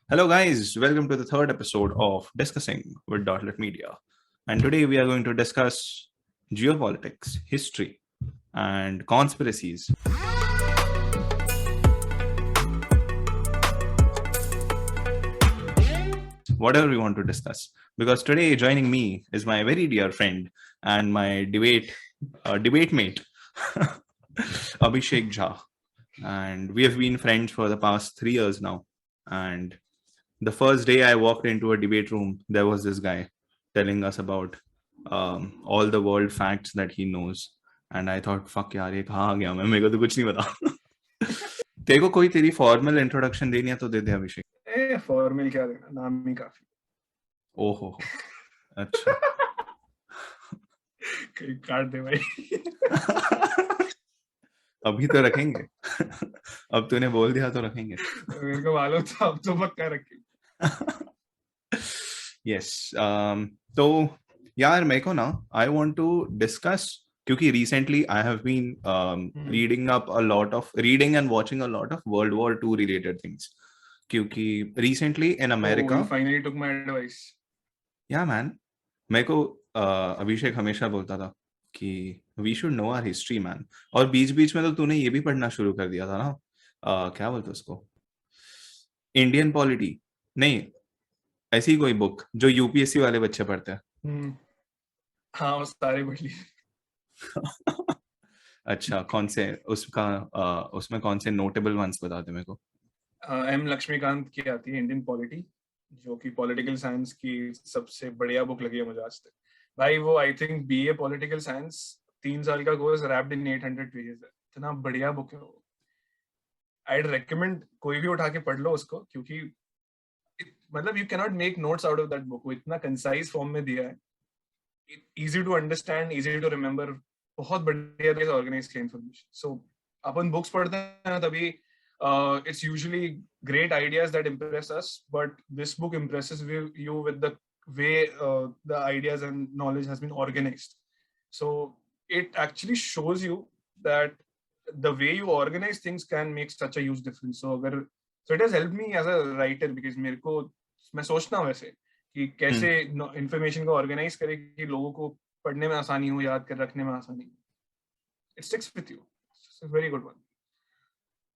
Hello, guys. Welcome to the third episode of Discussing with Dotlet Media. And today we are going to discuss geopolitics, history, and conspiracies. Whatever we want to discuss. Because today joining me is my very dear friend and my debate mate, Abhishek Jha. And we have been friends for the past 3 years now. And the first day I walked into a debate room, there was this guy telling us about all the world facts that he knows. And I thought, fuck यार ये कहाँ आ गया मैं मेरे को तो कुछ नहीं पता तेरे को कोई तेरी फॉर्मल इंट्रोडक्शन देनी है तो दे दे अभिषेक फॉर्मल क्या देना नाम ही काफी ओहो अच्छा काट दे भाई अभी तो रखेंगे अब तूने बोल दिया तो रखेंगे मेरे को मालूम था अब तो पक्का रखेंगे यस तो यार मेरे को ना आई वांट टू डिस्कस क्योंकि recently I have been reading and watching a lot of World War II related things क्योंकि recently in America you finally took my advice yeah man मेरे को अभिषेक हमेशा बोलता था कि we should know our history man और बीच बीच में तो तूने ये भी पढ़ना शुरू कर दिया था ना क्या बोलते उसको इंडियन पॉलिटी नहीं ऐसी कोई बुक जो यूपीएससी वाले बच्चे पढ़ते हैं हाँ वो सारे पढ़ लिए अच्छा कौन से उसमें कौन से नोटेबल वंस बताते मेरे को एम लक्ष्मीकांत की आती है इंडियन पॉलिटी जो कि पॉलिटिकल साइंस की सबसे बढ़िया बुक लगी है मुझे आज तक भाई वो I think BA political science 3 साल का कोर्स रैप्ड इन 800 पेजेस है इतना बढ़िया बुक है वो आई रेकमेंड कोई भी उठा के पढ़ लो उसको क्योंकि मतलब you can not make notes out of that book वो इतना कंसाइज फॉर्म में दिया है easy to understand easy to remember बहुत बढ़िया तरीके से ऑर्गेनाइज किया इन्फॉर्मेशन सो अपन बुक्स पढ़ते हैं तभी it's usually great ideas that impress us but this book impresses you with the way the ideas and knowledge has been organized so it actually shows you that the way you organize things can make such a huge difference so it has helped me as a writer because मेरे को मैं सोचता हूँ वैसे कि कैसे information को organise करे कि लोगों को पढ़ने में आसानी हो याद कर रखने में आसानी हो it sticks with you it's a very good one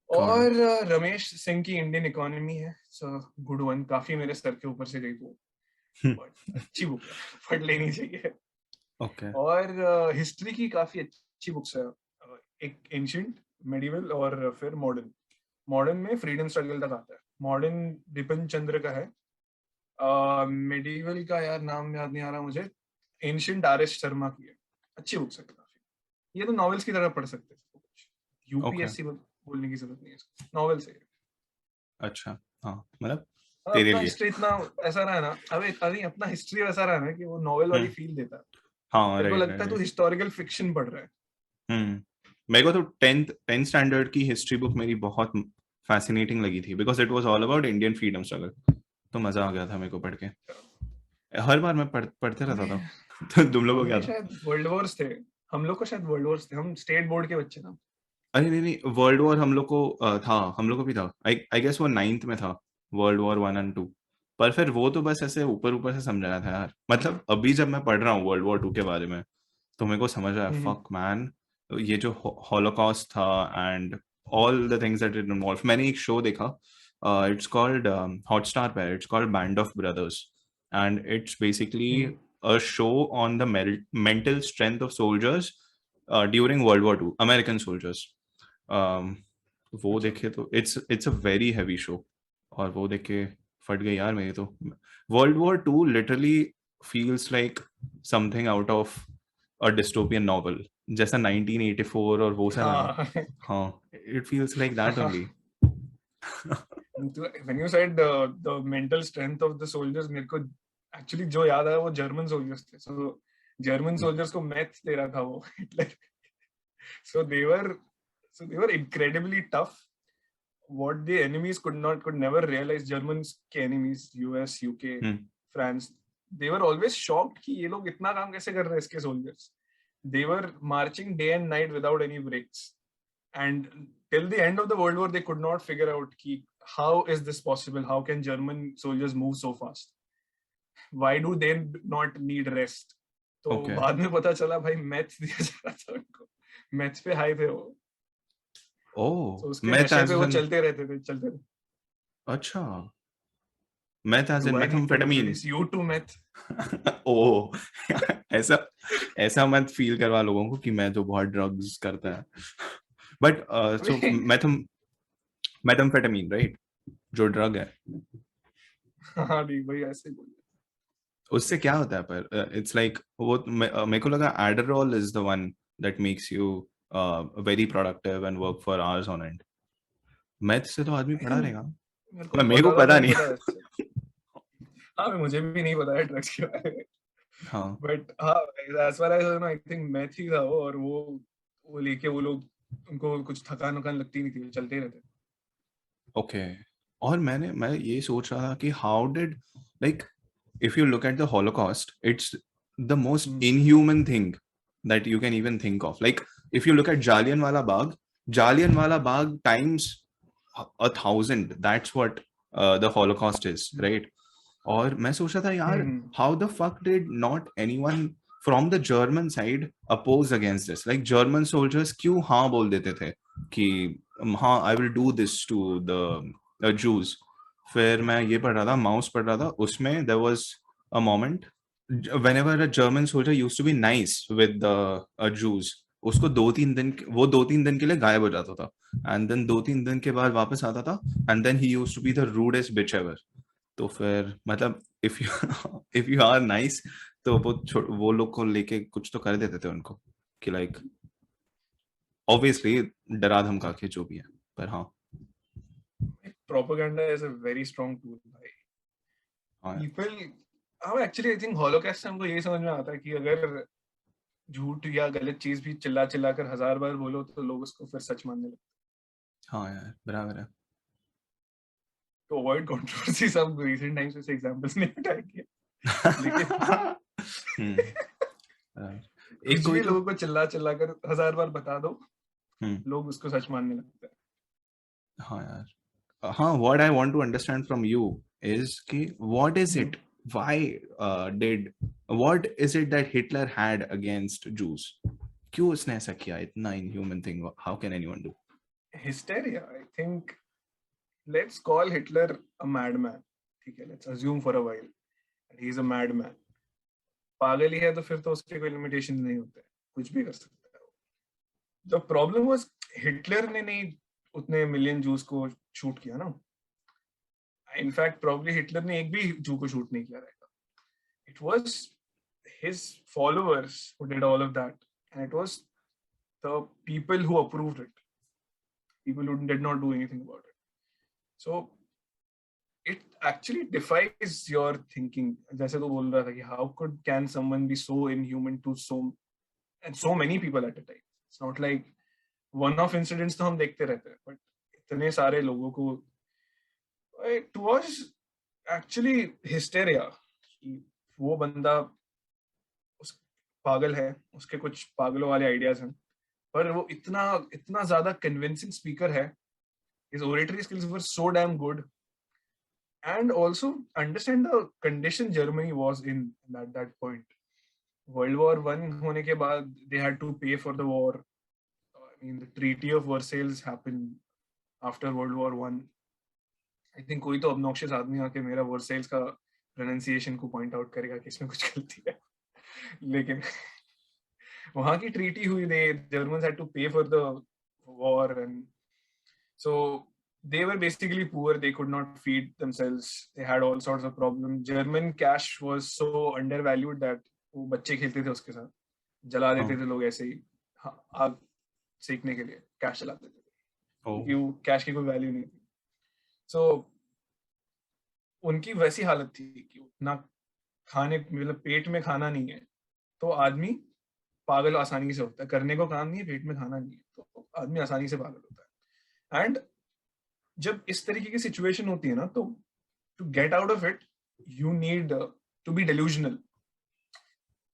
और रमेश सिंह की इंडियन इकोनॉमी है सो गुड वन काफी मेरे सर के ऊपर से गई वो बट अच्छी बुक है पढ़ लेनी चाहिए ओके और हिस्ट्री की काफी अच्छी बुक्स है एक एंशिएंट मेडिवल और फिर मॉडर्न में फ्रीडम स्ट्रगल तक आता है मॉडर्न बिपिन चंद्र का है मेडिवल का यार नाम याद नहीं आ रहा मुझे एंशिएंट आर.एस. शर्मा की है अच्छी बुक्स है काफी ये तो नॉवेल्स की तरह पढ़ सकते हैं यूपीएससी बोलने की जरूरत नहीं है नॉवेल से अच्छा हाँ मतलब तेरे लिए हिस्ट्री इतना ऐसा रहा है ना अभी अपना हिस्ट्री वैसा रहा है ना कि वो नॉवेल वाली फील देता है हाँ मेरे को लगता है तू हिस्टोरिकल फिक्शन पढ़ रहा है मेरे को तो 10th स्टैंडर्ड की हिस्ट्री बुक मेरी बहुत फैसिनेटिंग लगी थी because it was all about Indian freedom struggle तो मजा आ गया था मेरे को पढ़ के हर बार मैं पढ़ते रहता था तो तुम लोगों को क्या था शायद वर्ल्ड वॉर्स थे हम लोग को शायद वर्ल्ड वॉर्स थे हम स्टेट बोर्ड के बच्चे ना अरे नहीं वर्ल्ड वॉर हम लोग को था हम लोग को भी था आई गेस वो 9th में था वर्ल्ड वॉर 1 और 2 पर फिर वो तो बस ऐसे ऊपर से समझाया था यार मतलब अभी जब मैं पढ़ रहा हूँ वर्ल्ड वॉर 2 के बारे में तो मेरे को समझ आया फक मैन ये जो हॉलोकॉस्ट था and all the things that it involve मैंने एक शो देखा इट्स कॉल्ड हॉटस्टार पे it's called band of brothers and it's basically a show on the mental strength of soldiers during World War II, American soldiers. वो देखे तो it's a very heavy show और वो देख के फट गई यार मेरी तो World War II literally feels like something out of a dystopian novel जैसा 1984 और वो सा हाँ it feels like that only. When you said the mental strength of the soldiers मेरे को एक्चुअली जो याद आया वो जर्मन सोल्जर्स थे सो जर्मन सोल्जर्स को मैथ्स दे रहा था वो Hitler so they were incredibly tough what the enemies could never realize Germans के enemies US UK France they were always shocked कि ये लोग इतना काम कैसे कर रहे हैं इसके soldiers they were marching day and night without any breaks and till the end of the world war they could not figure out ki how is this possible? How can German soldiers move so fast? Why do they not need rest? तो Okay. बाद में पता चला भाई maths दिया जा रहा था उनको, मैथ्स पे हाई थे वो, Oh, तो उसके math नशे as पे वो in चलते रहते थे. अच्छा, math as Do in I need to methamphetamine. introduce you to math? ओ ऐसा ऐसा मत फील करवा लोगों को कि मैं जो बहुत ड्रग्स करता है. बट सो मेथाम्फेटामीन राइट, जो ड्रग है, हाँ नहीं भाई ऐसे बोल. उससे क्या होता है? पर इट्स लाइक वो मेरे को लगा Adderall is the one that makes you very productive and work for hours on end. Meth से तो आदमी I पढ़ा think रहेगा, मेरे को पता पता नहीं नहीं. पता. हाँ मुझे भी नहीं पता है ड्रग्स के बारे में, हाँ बट हाँ as far as I know, I think meth ही था वो, और वो लेके वो लोग, उनको कुछ थकान वकान लगती नहीं थी, चलते ही रहते. ओके. और मैं ये सोच रहा था कि how did, like, if you look at the Holocaust, it's the most inhuman thing that you can even think of. Like, if you look at Jallianwala Bagh times 1,000, that's what the Holocaust is, right? और मैं सोच रहा था यार, how the fuck did not anyone from the German side oppose against this? Like, German soldiers क्यों हाँ बोल देते थे कि हाँ I will do this to the Jews. फिर मैं ये पढ़ रहा था, माउस पढ़ रहा था, उसमें there was a moment whenever a German soldier used to be nice with the Jews, उसको 2-3 दिन के लिए गायब हो जाता था, and then 2-3 दिन के बाद वापस आता था, and then he used to be the rudest bitch ever. तो फिर मतलब if you are nice, तो वो लोग को लेके कुछ तो कर देते थे उनको कि लाइक ऑब्वियसली डरा धमका के जो भी है, पर हाँ. Propaganda is a very strong tool भाई. हाँ People, हाँ एक्चुअली आई थिंक हॉलोकॉस्ट से हमको ये समझ में आता है कि अगर झूठ या गलत चीज भी चिल्ला चिल्ला कर 1000 बार बोलो तो लोग उसको फिर सच मानने लगते हैं. हाँ यार, बराबर है. To avoid controversy, some recent times से examples नहीं उठाएंगे, लेकिन एक कुछ कोई भी तो लोगों को चिल्ला चिल्ला कर 1000 बार बता दो, लोग उसको सच मानने लगते हैं. हाँ यार. हाँ, what I want to understand from you is कि what is it, why did, what is it that Hitler had against Jews? क्यों उसने ऐसा किया, इतना inhuman thing? How can anyone do? Hysteria, I think. Let's call Hitler a madman. ठीक है, let's assume for a while that he is a madman. पागल ही है तो फिर तो उसके कोई लिमिटेशन नहीं होते, कुछ भी कर सकता है. The problem was हिटलर ने नहीं उतने मिलियन जूस को शूट किया ना. इनफैक्ट प्रॉब्ली हिटलर ने एक भी जू को शूट नहीं किया रहेगा. It was his followers who did all of that, and it was the people who approved it, people who did not do anything about it. So it actually defies your thinking. जैसे तो बोल रहा था कि how can someone be so inhuman to so many people at a time? It's not like one-off incidents तो हम देखते रहते हैं, but इतने सारे लोगों को, it was actually hysteria. वो बंदा उस पागल है, उसके कुछ पागलों वाले आइडियाज हैं, पर वो इतना ज्यादा कन्विंसिंग स्पीकर है. His oratory skills were so damn good, and also understand the condition Germany was in at that point. World War I होने के बाद they had to pay for the war. I mean, the Treaty of Versailles happened after World War I. I think कोई तो obnoxious आदमी आके मेरा Versailles का pronunciation को point out करेगा कि इसमें कुछ गलती है. लेकिन वहाँ की treaty हुई, Germans had to pay for the war, and so they were basically poor. They could not feed themselves. They had all sorts of problems. German cash was so undervalued that वो बच्चे खेलते थे उसके साथ, जला देते थे लोग ऐसे ही आग सेकने के लिए, कैश जला देते थे क्योंकि वो कैश की कोई वैल्यू नहीं थी. सो उनकी वैसी हालत थी कि उतना खाने, मतलब पेट में खाना नहीं है तो आदमी पागल आसानी से होता है. करने को काम नहीं है, पेट में खाना नहीं है तो आदमी आसानी से पागल होता है. एंड जब इस तरीके की सिचुएशन होती है ना, तो to get out of it you need to be delusional.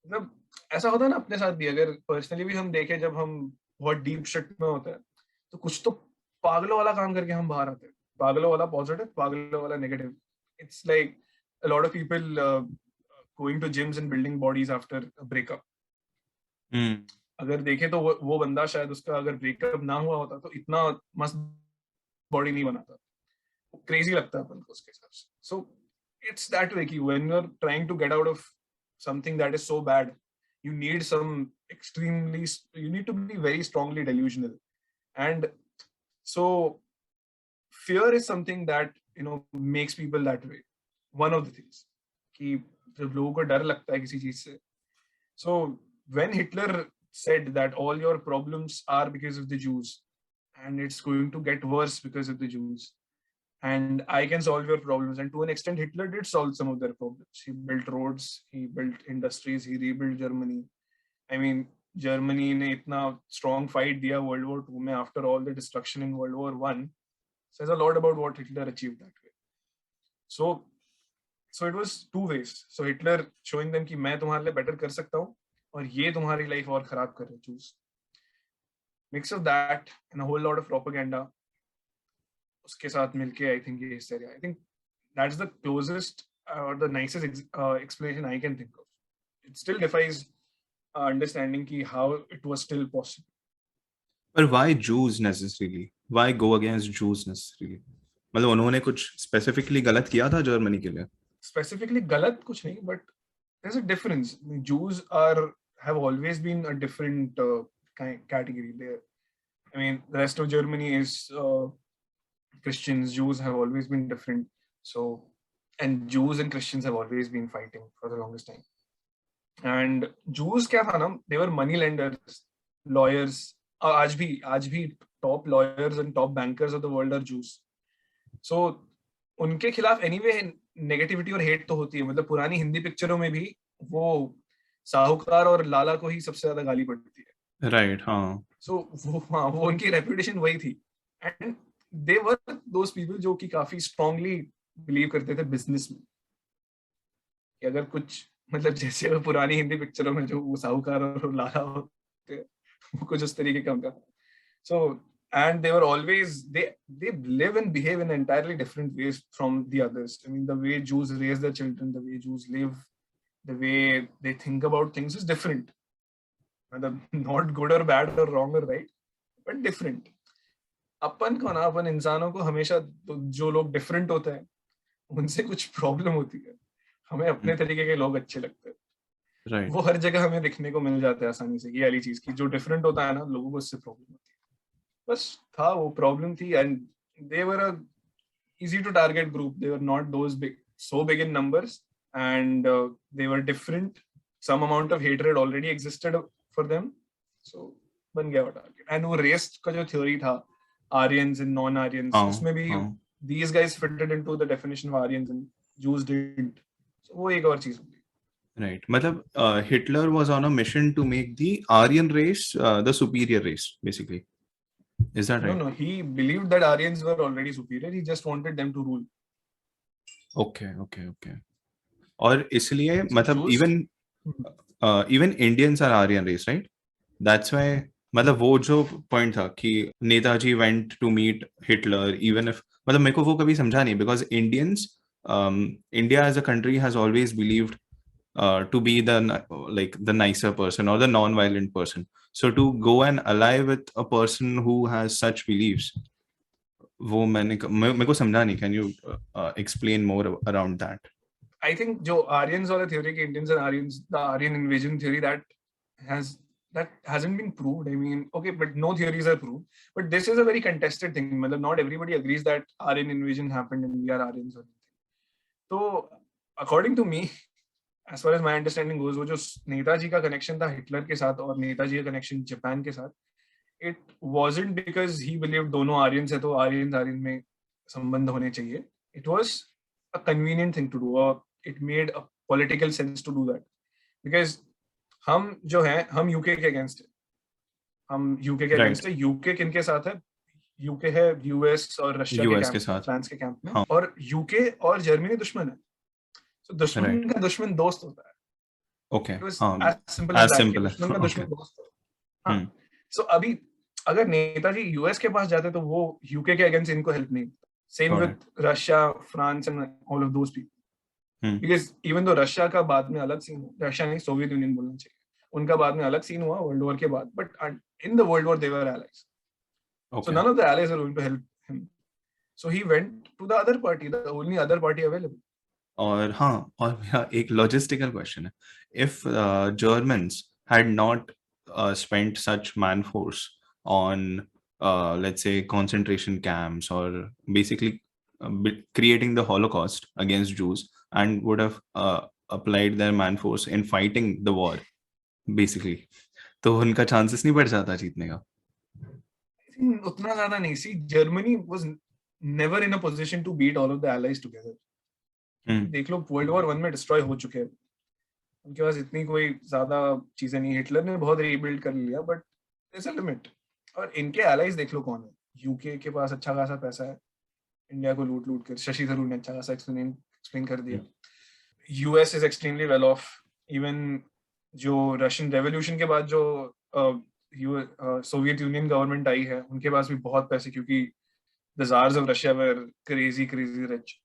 मतलब ऐसा होता है ना अपने साथ भी, अगर पर्सनली भी हम देखें, जब हम बहुत डीप शिट में होते हैं तो कुछ तो पागलों वाला काम करके हम बाहर आते हैं. पागलों वाला पॉजिटिव, पागलों वाला negative. It's like a lot of people going to gyms and building bodies after a breakup. अगर देखे तो वो बंदा शायद उसका अगर ब्रेकअप ना हुआ होता तो इतना मस्त बॉडी नहीं बनाता. क्रेजी लगता है अपन को उसके हिसाब से. So it's that way कि when you're trying to get out of something that is so bad, you need to be very strongly delusional. And so fear is something that makes people that way. One of the things कि जब लोगों को डर लगता है किसी चीज से. So when Hitler said that all your problems are because of the Jews and it's going to get worse because of the Jews and I can solve your problems, and to an extent Hitler did solve some of their problems. He built roads, he built industries, he rebuilt Germany. I mean, Germany ने इतना strong fight दिया World War II में after all the destruction in World War I says a lot about what Hitler achieved that way. So it was two ways. So Hitler showing them कि मैं तुम्हारे लिए better कर सकता हूँ और ये तुम्हारी life और खराब कर रहे choose. Mix of that and a whole lot of propaganda. उसके साथ मिलके I think ये hysteria. I think that's the closest or the nicest explanation I can think of. It still defies understanding कि how it was still possible. But why Jews necessarily? Why go against Jews necessarily? मतलब उन्होंने कुछ specifically गलत किया था Germany के लिए? Specifically गलत कुछ नहीं, but there's a difference. Jews have always been a different category. I mean, the rest of Germany is Christians. Jews have always been different. So, and Jews and Christians have always been fighting for the longest time. And Jews क्या था ना? They were money lenders, lawyers. आज भी top lawyers and top bankers of the world are Jews. So उनके खिलाफ anyway negativity और hate तो होती है. मतलब पुरानी हिंदी पिक्चरों में भी वो साहूकार और लाला को ही सबसे ज्यादा गाली पड़ती है. राइट. हाँ. सो वो उनकी रेपुटेशन वही थी. And they were those people जो कि काफी स्ट्रांगली बिलीव करते थे बिजनेस में कि अगर कुछ मतलब जैसे वो पुरानी हिंदी पिक्चरों में जो वो साहूकार और लाला होते वो कुछ उस तरीके का उनका. सो and they were always they live and behave in entirely different ways from the others. I mean, the way Jews raise their children, the way Jews live, the way they think about things is different. Not good or bad or wrong or right, but different. अपन को ना अपन इंसानों को हमेशा जो लोग different होते हैं उनसे कुछ प्रॉब्लम होती है. हमें अपने तरीके के लोग अच्छे लगते हैं. Right. वो हर जगह हमें दिखने को मिल जाता है आसानी से. ये वाली चीज की जो डिफरेंट होता है ना लोगों को उससे प्रॉब्लम होती है. बस था वो प्रॉब्लम थी. And they were a easy to target group. They were not those so big in numbers, and they were different. Some amount of hatred already existed for them, so बन गया वो target. And वो race का जो theory था Aryans and non-Aryans, उसमें भी these guys fitted into the definition of Aryans and Jews didn't. So वो एक और चीज होगी. Right. मतलब Hitler was on a mission to make the Aryan race the superior race, basically. Is that right? No, he believed that Aryans were already superior. He just wanted them to rule. Okay. और इसलिए मतलब even Indians are Aryan race, right? That's why मतलब वो जो point था कि Netaji went to meet Hitler even if मतलब मेरे को वो कभी समझा नहीं because Indians India as a country has always believed to be the nicer person or the non-violent person. So to go and ally with a person who has such beliefs, वो मेरे को समझा नहीं. Can you explain more around that? I think जो Aryans वाला theory के Indians and Aryans, the Aryan invasion theory that hasn't been proved. I mean, okay, but no theories are proved. But this is a very contested thing. मतलब not everybody agrees that Aryan invasion happened and we are Aryans or anything. So according to me, as far as my understanding goes, वो जो नेताजी का connection था Hitler के साथ और नेताजी का connection Japan के साथ, it wasn't because he believed दोनों आर्यंस है तो आर्यन में संबंध होने चाहिए. It was a convenient thing to do, or it made a political sense to do that. Because हम जो हैं हम यूके के अगेंस्ट है. हम यूके के अगेंस्ट है. यूके किनके साथ है? यूके है यूएस और रशिया के साथ, फ्रांस के कैंप में. और यूके और जर्मनी दुश्मन है. So दुश्मन का दुश्मन दोस्त होता है. Okay. It was as simple as that. दुश्मन का दुश्मन दोस्त होता है. So अभी अगर नेताजी यूएस के पास जाते तो वो यूके के अगेंस्ट इनको हेल्प नहीं. Same Got with it. Russia, France, and all of those people. Because even though Russia का बाद में अलग सीन, Russia नहीं, Soviet Union बोलना चाहिए, उनका बाद में अलग सीन हुआ World War के बाद, but in the World War they were allies. So none of the allies were going to help him. So he went to the other party, the only other party available. और हाँ, और मेरा एक logistical question है, if Germans had not spent such man force on let's say concentration camps or basically creating the Holocaust against Jews and would have applied their man force in fighting the war basically, तो उनका chances नहीं बढ़ जाता जीतने का? उतना ज्यादा नहीं. See, Germany was never in a position to beat all of the allies together. देख लो World War 1 में डिस्ट्रॉय हो चुके हैं, उनके पास इतनी कोई ज्यादा चीजें नहीं. हिटलर ने बहुत रीबिल्ड कर लिया, बट there's a limit. और इनके allies देख लो कौन है. यूके के पास अच्छा खासा पैसा है, इंडिया को लूट लूट कर शशि थरूर ने अच्छा खासा एक्सप्लेन कर दिया. US is extremely well of. Even जो रशियन रेवोल्यूशन के बाद जो सोवियत यूनियन गवर्नमेंट आई है, उनके पास भी बहुत पैसे, क्योंकि the czars of Russia were crazy rich.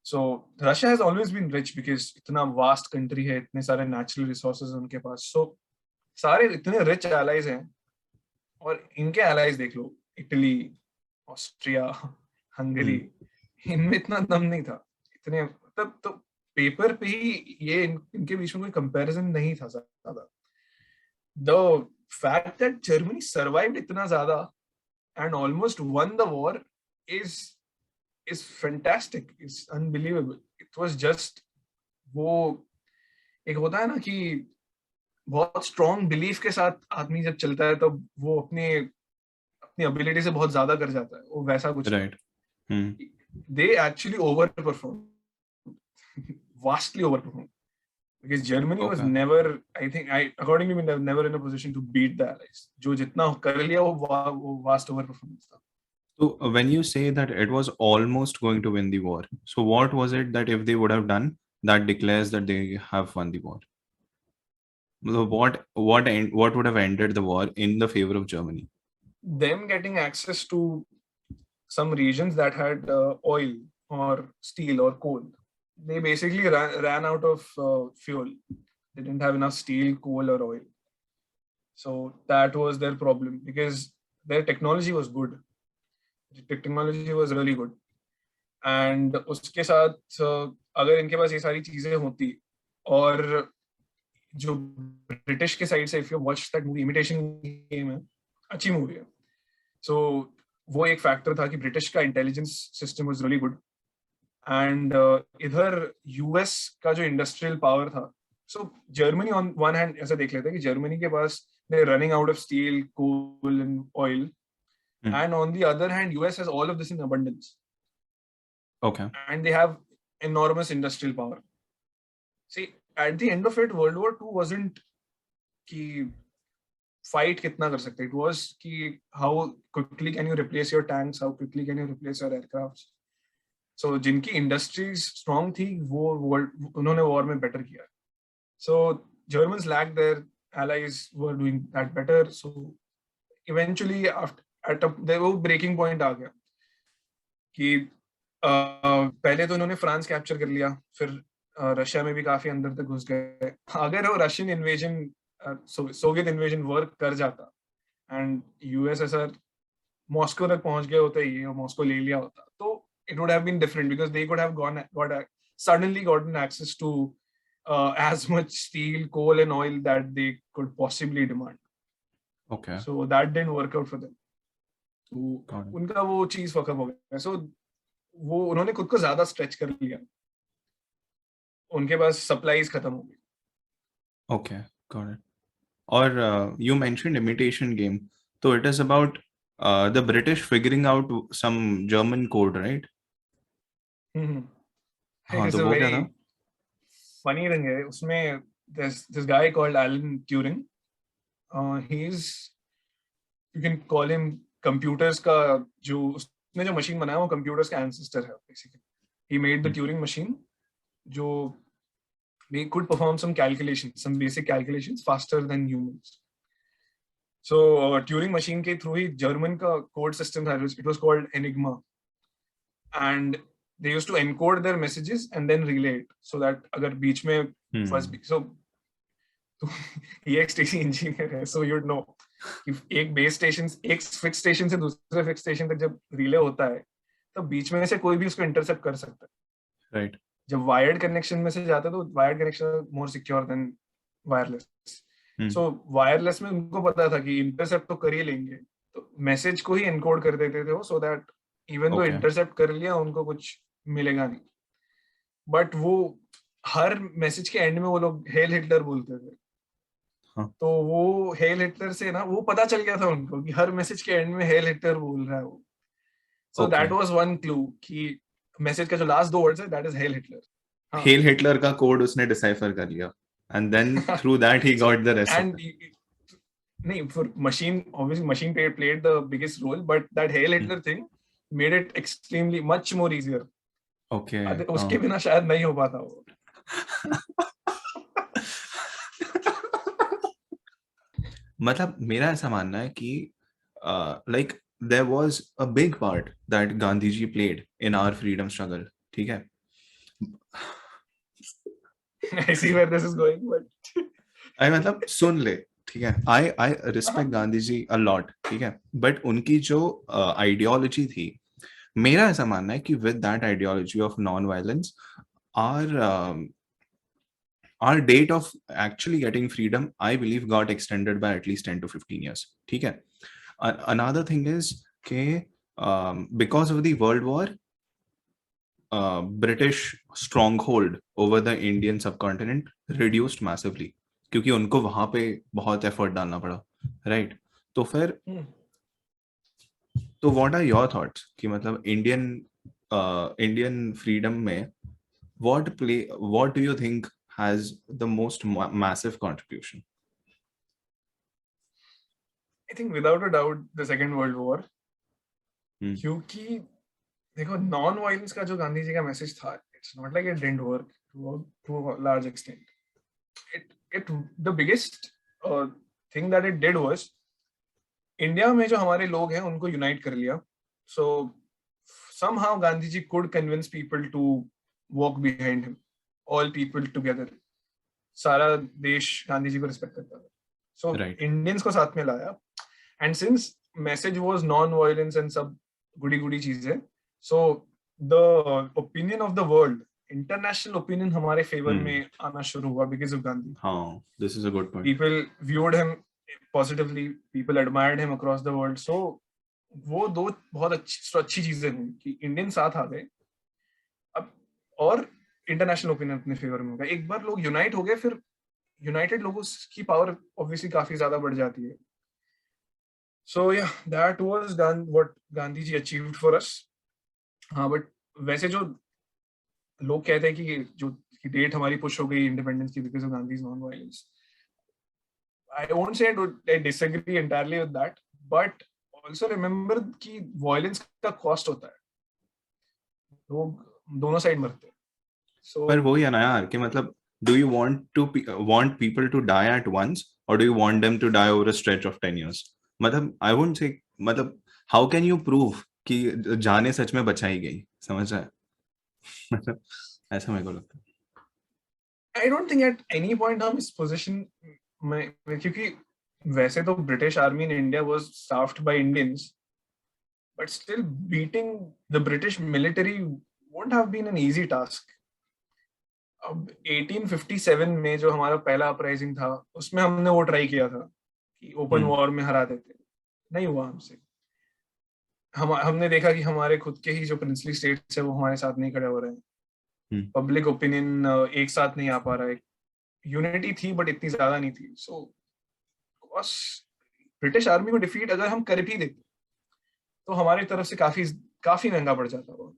So Russia has always been rich because इतना vast country है, इतने सारे natural resources उनके पास. So सारे इतने rich allies हैं, और इनके allies देख लो, इटली, ऑस्ट्रिया, हंगरी, इनमें इतना दम नहीं था. इतने तब तो पेपर पे ही ये इनके बीच में कोई कंपैरिजन नहीं था ज्यादा. The fact that Germany survived इतना ज्यादा and almost won the war is fantastic. It's unbelievable. It was just वो एक होता है ना कि बहुत strong belief के साथ आदमी जब चलता है, तब वो अपनी ability से बहुत ज्यादा कर जाता है. वो वैसा कुछ right. They actually overperformed, vastly overperformed, because Germany was never, according to me, never in a position to beat the allies. जो जितना कर लिया वो vast overperformance था. So when you say that it was almost going to win the war, so what was it that if they would have done that declares that they have won the war? What would have ended the war in the favor of Germany? Them getting access to some regions that had oil or steel or coal. They basically ran out of fuel. They didn't have enough steel, coal, or oil. So that was their problem, because their technology was good. The technology was really good. And उसके साथ अगर इनके पास ये सारी चीजें होती, और जो ब्रिटिश के साइड से, if you watch that movie Imitation Game है, अच्छी मूवी है. So वो एक फैक्टर था कि ब्रिटिश का intelligence system was really good. And इधर यूएस का जो इंडस्ट्रियल पावर था. So Germany on one hand ऐसा देख लेते हैं कि जर्मनी के पास they running out of steel, coal and oil, and on the other hand US has all of this in abundance. Okay. And they have enormous industrial power. See, at the end of it, World War II wasn't कि fight कितना कर सकते. It was कि how quickly can you replace your tanks, how quickly can you replace your aircrafts. So जिनकी industries strong थी, वो उन्होंने war में better किया. So Germans lacked, their allies were doing that better. So eventually वो breaking point आ गया कि पहले तो उन्होंने फ्रांस कैप्चर कर लिया, फिर रशिया में भी काफी अंदर तक घुस गए. अगर वो Russian invasion, Soviet invasion work कर जाता एंड यूएसएसआर मॉस्को तक पहुंच गए होते, ये मॉस्को ले लिया होता, तो it would have been different, because they could have suddenly gotten access to as much steel, coal and oil that they could possibly demand. Okay. So that didn't work out for them. तो उनका वो चीज fuck up हो गया. So वो उन्होंने खुद को ज्यादा स्ट्रेच कर लिया, उनके पास सप्लाईज खत्म हो गई. Okay, got it. Or you mentioned Imitation Game. So it is about the British figuring out some German code, right? हाँ, It's तो a वो क्या very था? funny thing है उसमें. There's this guy called Alan Turing. You can call him computers का जो उसने जो मशीन बनाया वो कंप्यूटर्स का एंसेस्टर है basically. He made the Turing machine जो they could perform some calculations, some basic calculations faster than humans. So Turing machine के थ्रू ही जर्मन का कोड सिस्टम था. It was called Enigma. and they used to encode their messages and then relay it so that अगर बीच में first so ये एक station engineer है, so you'd know कि एक बेस स्टेशन, एक फिक्स स्टेशन से दूसरे फिक्स स्टेशन तक जब रिले होता है तो बीच में से कोई भी उसको इंटरसेप्ट कर सकता है, राइट. जब वायर्ड कनेक्शन में से जाता है तो wired connection more secure than wireless. So wireless में उनको पता था कि इंटरसेप्ट तो कर ही लेंगे, तो मैसेज को ही एनकोड कर देते थे वो, so that even though intercept कर लिया उनको कुछ मिलेगा नहीं. बट वो हर मैसेज के एंड में वो लोग हेल हिटलर बोलते थे. तो वो हेल हिटलर से ना वो पता चल गया था उनको कि हर मैसेज के एंड में हेल हिटलर बोल रहा है वो. So that was one clue कि मैसेज का जो लास्ट 2 वर्ड्स है that is hello Hitler. Hello Hitler का कोड उसने डिसाइफर कर लिया and then through that he got the rest and of it. नहीं, for machine, obviously machine played the biggest role, but that Hail Hitler thing made it extremely much more easier. Okay. उसके बिना शायद नहीं हो पाता वो. मतलब मेरा ऐसा मानना है कि like there was a big part that Gandhiji played in our freedom struggle. ठीक है. I see where this is going, but मतलब सुन ले, ठीक है. I respect Gandhiji a lot, ठीक है. बट उनकी जो आइडियोलॉजी थी, मेरा ऐसा मानना है कि with that ideology of non-violence, our date of actually getting freedom, I believe, got extended by at least 10 to 15 years. ठीक है. Another thing is कि because of the World War, British stronghold over the Indian subcontinent reduced massively, क्योंकि उनको वहां पे बहुत effort डालना पड़ा, राइट. तो फिर तो व्हाट आर योर थॉट्स कि मतलब इंडियन फ्रीडम में what do you think has the most massive contribution? I think without a doubt the Second World War. क्योंकि देखो नॉन वायलेंस का जो गांधी जी का मैसेज था, it's not like it didn't work to a large extent. it the biggest thing that it did was India में जो हमारे लोग हैं उनको यूनाइट कर लिया. So somehow Gandhiji could convince people to walk behind him, all people together. सारा देश गांधी जी को रिस्पेक्ट करता था. So इंडियंस को साथ में लाया, and since message was non-violence and सब गुडी गुडी चीजें, so the opinion of the world, international opinion हमारे फेवर में आना शुरू हुआ because of Gandhi. हाँ, this is a good point. People viewed him positively, people admired him across the world. So वो दो बहुत अच्छी चीजें हुई कि इंडियन साथ आ गए अब और इंटरनेशनल ओपिनियन अपने फेवर में हो गया. एक बार लोग यूनाइट हो गए, फिर यूनाइटेड लोगों की पावर ऑब्वियसली काफी ज्यादा बढ़ जाती है. So yeah, that was done what Gandhi ji achieved for us. हाँ, बट वैसे जो लोग कहते हैं कि जो डेट हमारी पुश हो गई इंडिपेंडेंस की because of Gandhi's non violence, I won't say I disagree entirely with that, but also remember कि वायलेंस का कॉस्ट होता है, लोग दोनों साइड मरते हैं. So पर वो ही है ना यार कि मतलब do you want people to die at once or do you want them to die over a stretch of 10 years? मतलब I won't say, मतलब how can you prove कि जाने सच में बचाई गई, समझ रहा है? मतलब ऐसा मेरे को लगता है. I don't think at any point हम इस पोजीशन में, क्योंकि वैसे तो British army in India was staffed by Indians, but still beating the British military won't have been an easy task. अब 1857 में जो हमारा पहला अपराइजिंग था उसमें हमने वो ट्राई किया था कि ओपन वॉर में हरा देते, नहीं हुआ हमसे. हमने देखा कि हमारे खुद के ही जो प्रिंसली स्टेट्स है वो हमारे साथ नहीं खड़े हो रहे हैं. पब्लिक ओपिनियन एक साथ नहीं आ पा रहा है. यूनिटी थी बट इतनी ज्यादा नहीं थी. सो ब्रिटिश आर्मी को डिफीट अगर हम कर भी देते तो हमारी तरफ से काफी महंगा पड़ जाता वो,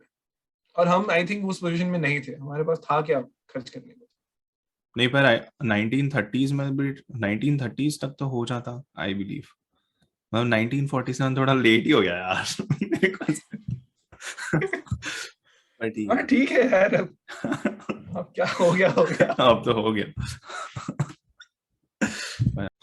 और हम आई थिंक उस पोजीशन में नहीं थे. हमारे पास था क्या खर्च करने को. नहीं, पर 1930s में भी 1930s तक तो हो जाता, आई बिलीव. मतलब 1947 थोड़ा लेट ही हो गया यार. ठीक है यार, अब क्या हो गया अब तो हो गया.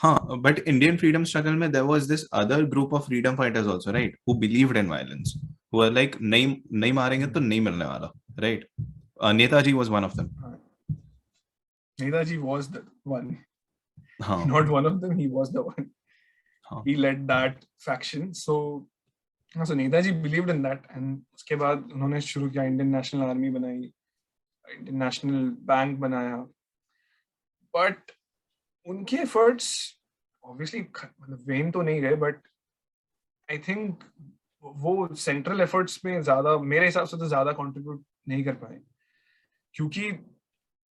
हाँ, but Indian freedom struggle में there was this other group of freedom fighters also, right? Who believed in violence, who were like नहीं मारेंगे तो नहीं मिलने वाला, right? Netaji was one of them. Netaji was the one. हाँ, Not one of them, he was the one. हाँ, He led that faction. So Netaji believed in that, and उसके बाद उन्होंने शुरू किया, इंडियन नेशनल आर्मी बनाई, Indian national bank बनाया. But उनके एफर्ट्स ऑब्वियसली मतलब वेन तो नहीं गए, बट आई थिंक वो सेंट्रल एफर्ट्स में ज्यादा, मेरे हिसाब से तो ज्यादा कंट्रीब्यूट नहीं कर पाए, क्योंकि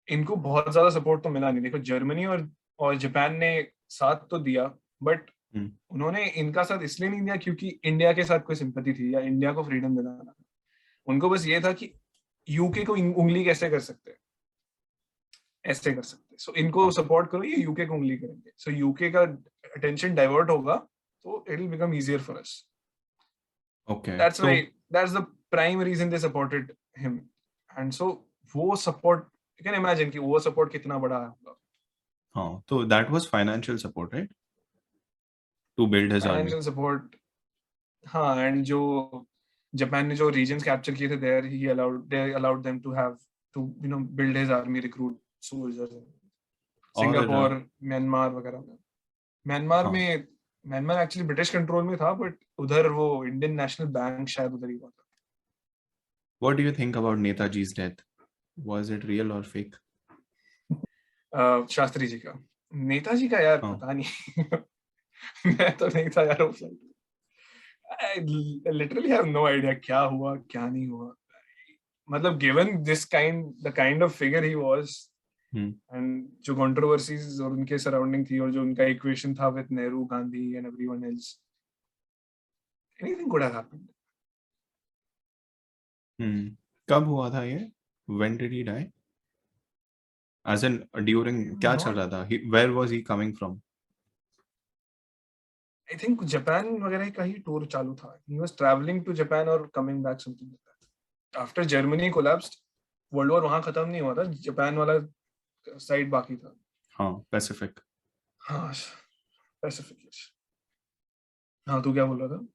इनको बहुत ज्यादा सपोर्ट तो मिला नहीं. देखो, जर्मनी और जापान ने साथ तो दिया, बट उन्होंने इनका साथ इसलिए नहीं दिया क्योंकि इंडिया के साथ कोई सिंपैथी थी या इंडिया को फ्रीडम दिलाना था. उनको बस ये था कि यूके को उंगली कैसे कर सकते हैं, ऐसे कर सकते हैं, सो इनको सपोर्ट करो, ये यूके को उंगली करेंगे, सो यूके का अटेंशन डाइवर्ट होगा, तो it will become easier for us. okay. That's why, that's the prime reason they supported him. And so वो support, you can imagine कि वो support कितना बड़ा होगा. हाँ, so that was financial support, right? To build his army. Financial support, हाँ, and जो Japan ने जो regions capture किए थे, there they allowed them to have to build his army, recruit soldiers. Singapore, Myanmar वगैरह में. म्यांमार एक्चुअली ब्रिटिश कंट्रोल में था, बट उधर वो इंडियन नेशनल बैंक शायद उधर ही हुआ था. What do you think about Netaji's death? Was it real or fake? Shastri ji का, नेताजी का यार पता नहीं. मैं तो नहीं था यार उस time. I literally have no idea क्या हुआ क्या नहीं हुआ. मतलब given the kind of figure he was, and जो controversies और उनके surrounding थी, और जो उनका equation था with Nehru, Gandhi and everyone else, anything could have happened. कब हुआ था ये? When did he die? As in during क्या चल रहा था? Where was he coming from? I think Japan वगैरह का ही टूर चालू था. He was traveling to Japan or coming back, something like that. After Germany collapsed, World War वहाँ खत्म नहीं हुआ था, जापान वाला साइड बाकी था. हाँ, पैसिफिक. हाँ, पैसिफिक. हाँ, तू क्या बोल रहा था?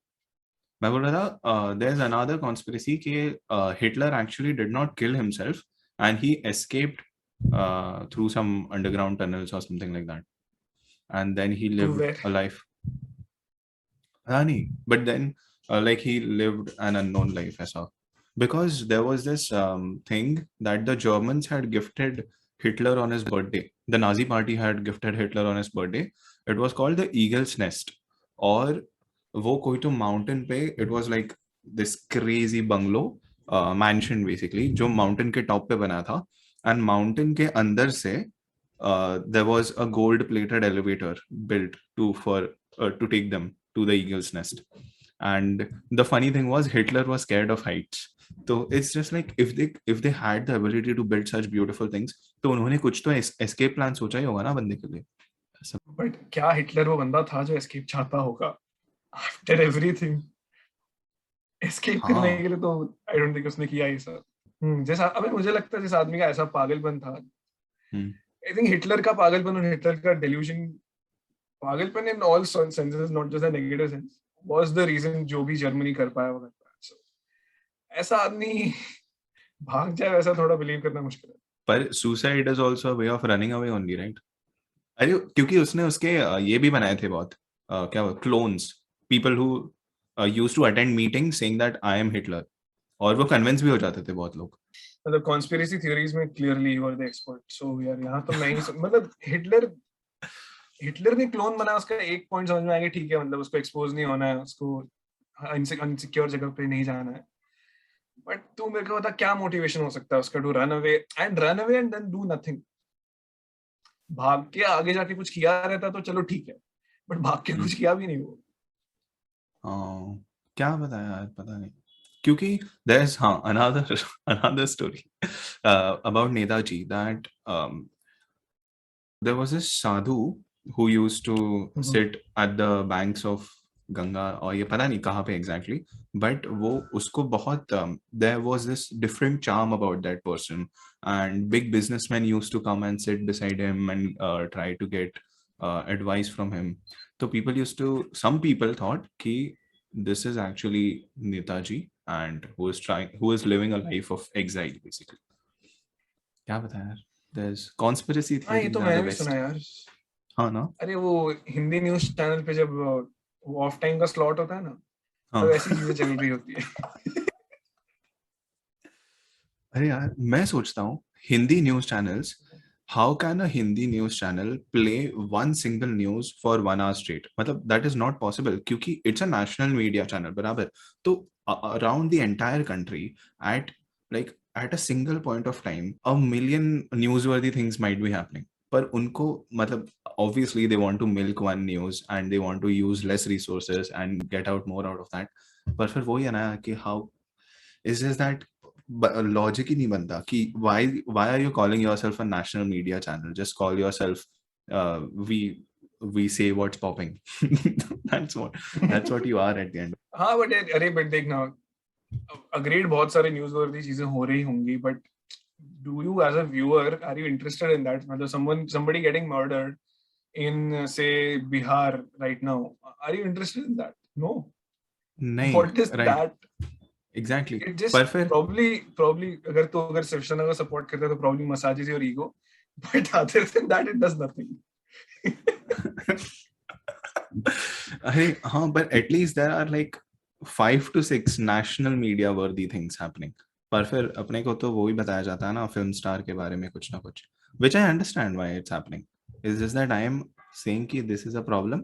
मैं बोल रहा था there's another conspiracy कि Hitler actually did not kill himself and he escaped through some underground tunnels or something like that, and then he lived a life. नहीं, but then like he lived an unknown life ऐसा, because there was this thing that the Germans had gifted Hitler on his birthday. The Nazi party had gifted Hitler on his birthday. It was called the Eagle's Nest. और वो कोई तो mountain पे, it was like this crazy bungalow mansion basically, जो mountain के top पे बना था, and mountain के अंदर से there was a gold plated elevator built to take them to the Eagle's Nest. And the funny thing was Hitler was scared of heights. So it's just like if they had the ability to build such beautiful things, तो उन्होंने कुछ तो escape plan सोचा ही होगा ना बंदे के लिए. But क्या हिटलर वो बंदा था जो escape चाहता होगा? After everything, escape करने के लिए तो I don't think उसने किया ये सब. जैसा अबे मुझे लगता है जिस आदमी का ऐसा पागलपन था, I think हिटलर का पागलपन और हिटलर का delusion, पागलपन in all senses, not just a negative sense, was the reason जो भी जर्मनी कर पाया वो कर पाया. So ऐसा आदमी भाग जाए वैसा थोड़ा बिलीव करना मुश्किल है. पर suicide is also a way of running away only, right? अरे क्योंकि उसने उसके ये भी बनाए थे बहुत क्या clones, people who used to attend meetings saying that I am Hitler, और वो convince भी हो जाते थे बहुत लोग. मतलब conspiracy theories में clearly you are the expert. So यार यहाँ तो मैं ही मतलब हिटलर ने क्लोन बना, उसका एक पॉइंट समझ में आएगा, ठीक है, मतलब उसको एक्सपोज नहीं होना है, उसको अनसिक्योर जगह पे नहीं जाना है. बट तू मेरे को बता क्या मोटिवेशन हो सकता है उसका to run away and then do nothing. भाग के आगे जाके कुछ किया रहता तो चलो ठीक है, बट भाग के कुछ किया भी नहीं वो. क्या बताया यार, पता नहीं. क्योंकि there's another story about Netaji, that there was this sadhu who used to sit at the banks of Ganga, और ये पता नहीं कहाँ पे exactly, but वो उसको बहुत there was this different charm about that person, and big businessmen used to come and sit beside him and try to get advice from him. So some people thought कि this is actually Netaji and who is living a life of exile basically. क्या पता यार, there's conspiracy हाँ ये theories तो are मैंने the भी सुना best. यार. हाँ ना. अरे वो हिंदी न्यूज चैनल पे जब ऑफ टाइम का स्लॉट होता है ना, हाँ. तो ऐसी चीजें चल रही होती है. अरे यार मैं सोचता हूँ Hindi news channels, how can a Hindi news channel play one single news for 1 hour straight, मतलब दैट इज नॉट पॉसिबल क्योंकि it's a national media channel बराबर. तो around the entire country at at a single point of time a million news वर्दी things might be happening. पर उनको मतलब obviously they want to milk one news and they want to use less resources and get out more out of that. पर फिर वही है ना कि how is just that logic ही नहीं बनता कि why are you calling yourself a national media channel, just call yourself we say what's popping. that's what you are at the end. हाँ बट अरे बट देखना, अग्रीड बहुत सारे news वर्दी चीजें हो रही होंगी, but do you as a viewer are you interested in that? मतलब somebody getting murdered in say Bihar right now, are you interested in that? No. नहीं. What is Right. that? Exactly. It just पर फिर probably अगर शिवसेना का support करता है तो probably massages your ego, but other than that it does nothing. अरे हाँ, but at least there are like 5 to 6 national media worthy things happening. पर फिर अपने को तो वो ही बताया जाता है ना फिल्म स्टार के बारे में कुछ ना कुछ, which I understand why it's happening. It's just that I am saying कि this is a problem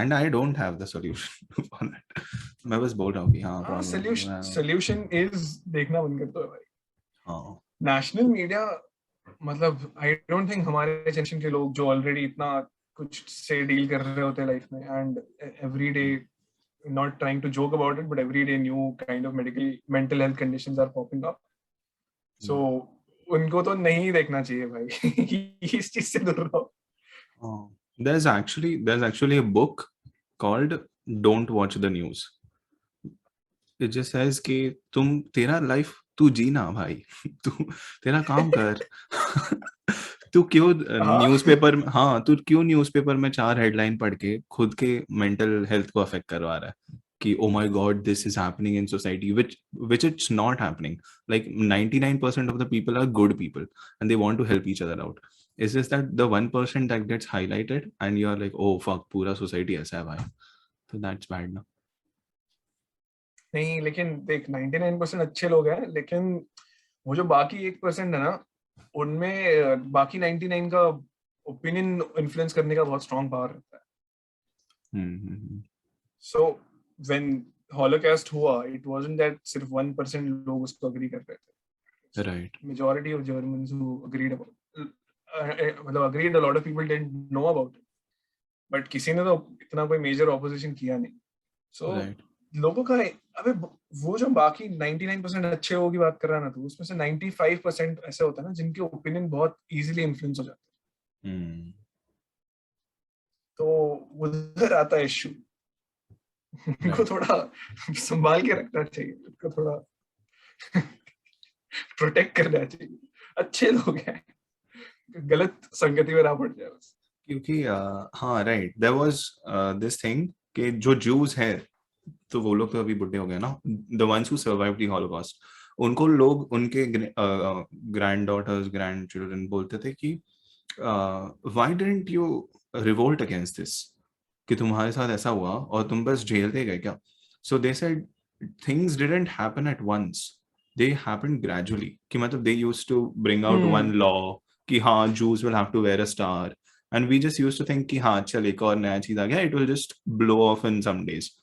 and I don't have the solution for that. मैं बस बोल रहा हूँ कि हाँ हाँ, problem. solution is देखना बंद कर दो भाई. हाँ. नेशनल मीडिया मतलब आई डोंट थिंक हमारे जनरेशन के लोग जो ऑलरेडी इतना कुछ से डील कर रहे होते हैं लाइफ में, and every day, not trying to joke about it, but every day new kind of mental health conditions are popping up. So उनको तो नहीं देखना चाहिए भाई. इस चीज से दूर रहो. There's actually a book called Don't Watch the News. It just says कि तेरा लाइफ तू जीना भाई. तू तेरा काम कर. तू क्यों न्यूज़पेपर में 4 हेडलाइन पढ़ के खुद के मेंटल हेल्थ को अफेक्ट करवा रहा है कि oh my god this is happening in society, which it's not happening. Like 99% of the people are good people and they want to help each other out. It's just that the 1% that gets highlighted and you're like oh fuck पूरा society ऐसा है भाई. So that's bad ना. नहीं लेकिन देख 99% अच्छे लोग हैं, लेकिन वो जो बाकी 1% है ना, उनमें बाकी 99 का ओपिनियन इन्फ्लुएंस करने का बहुत स्ट्रॉन्ग पावर रहता है. सो व्हेन हॉलोकॉस्ट हुआ, इट वाजंट दैट सिर्फ 1% लोग उसको अग्री कर रहे थे. Right. Majority of Germans who agreed about मतलब agreed, a lot of people didn't know about it, but किसी ने तो इतना कोई मेजर ऑपोजिशन किया नहीं. सो Right. लोगों का अबे वो जो बाकी 99% अच्छे लोगों की बात कर रहा है ना, तो उसमें से 95% ऐसे होता है ना जिनके ओपिनियन बहुत इजीली इन्फ्लुएंस हो जाते हैं. तो उधर आता है इशू. उनको थोड़ा संभाल के रखना चाहिए, उनको थोड़ा प्रोटेक्ट करना चाहिए. अच्छे लोग हैं, गलत संगति में ना पड़ जाए बस. क्योंकि हाँ right, there was this thing कि जो ज्यूज है तो वो लोग तो अभी बुढ़े हो गए ना, the ones who survived the Holocaust, उनको लोग उनके ग्रैंड डॉटर्स ग्रैंड चिल्ड्रन बोलते थे कि why didn't you revolt against this, कि तुम्हारे साथ ऐसा हुआ और तुम बस झेलते गए क्या. So they said things didn't happen at once, they happened gradually. कि मतलब they used to bring out one law कि हाँ Jews will have to wear a star and we just used to think कि हाँ चल एक और नया चीज आ गया, it will just blow off in some days.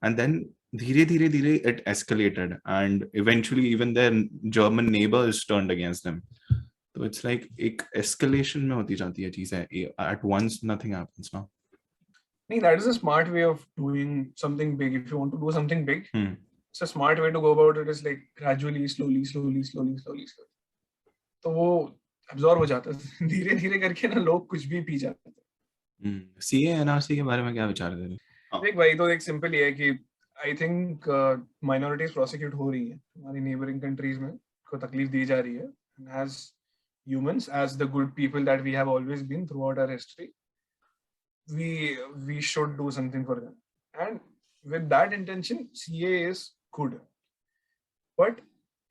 And then धीरे धीरे धीरे it escalated and eventually even their German neighbors turned against them. So it's like एक escalation में होती जाती है चीजें, at once nothing happens now. नहीं, that is a smart way of doing something big. If you want to do something big, it's a smart way to go about it, is like gradually, slowly. तो वो absorb हो जाता है. धीरे धीरे करके ना लोग कुछ भी पी जाते हैं. CA NRC के बारे में क्या विचार दे रहे हैं? देख भाई, तो एक सिंपल ही है कि आई थिंक माइनॉरिटीज प्रोसिक्यूट हो रही हैं हमारी नेबरिंग कंट्रीज में, को तकलीफ दी जा रही है. As humans, as the good people that we have always been throughout our history, we should do something for them, and with that intention CA is good. But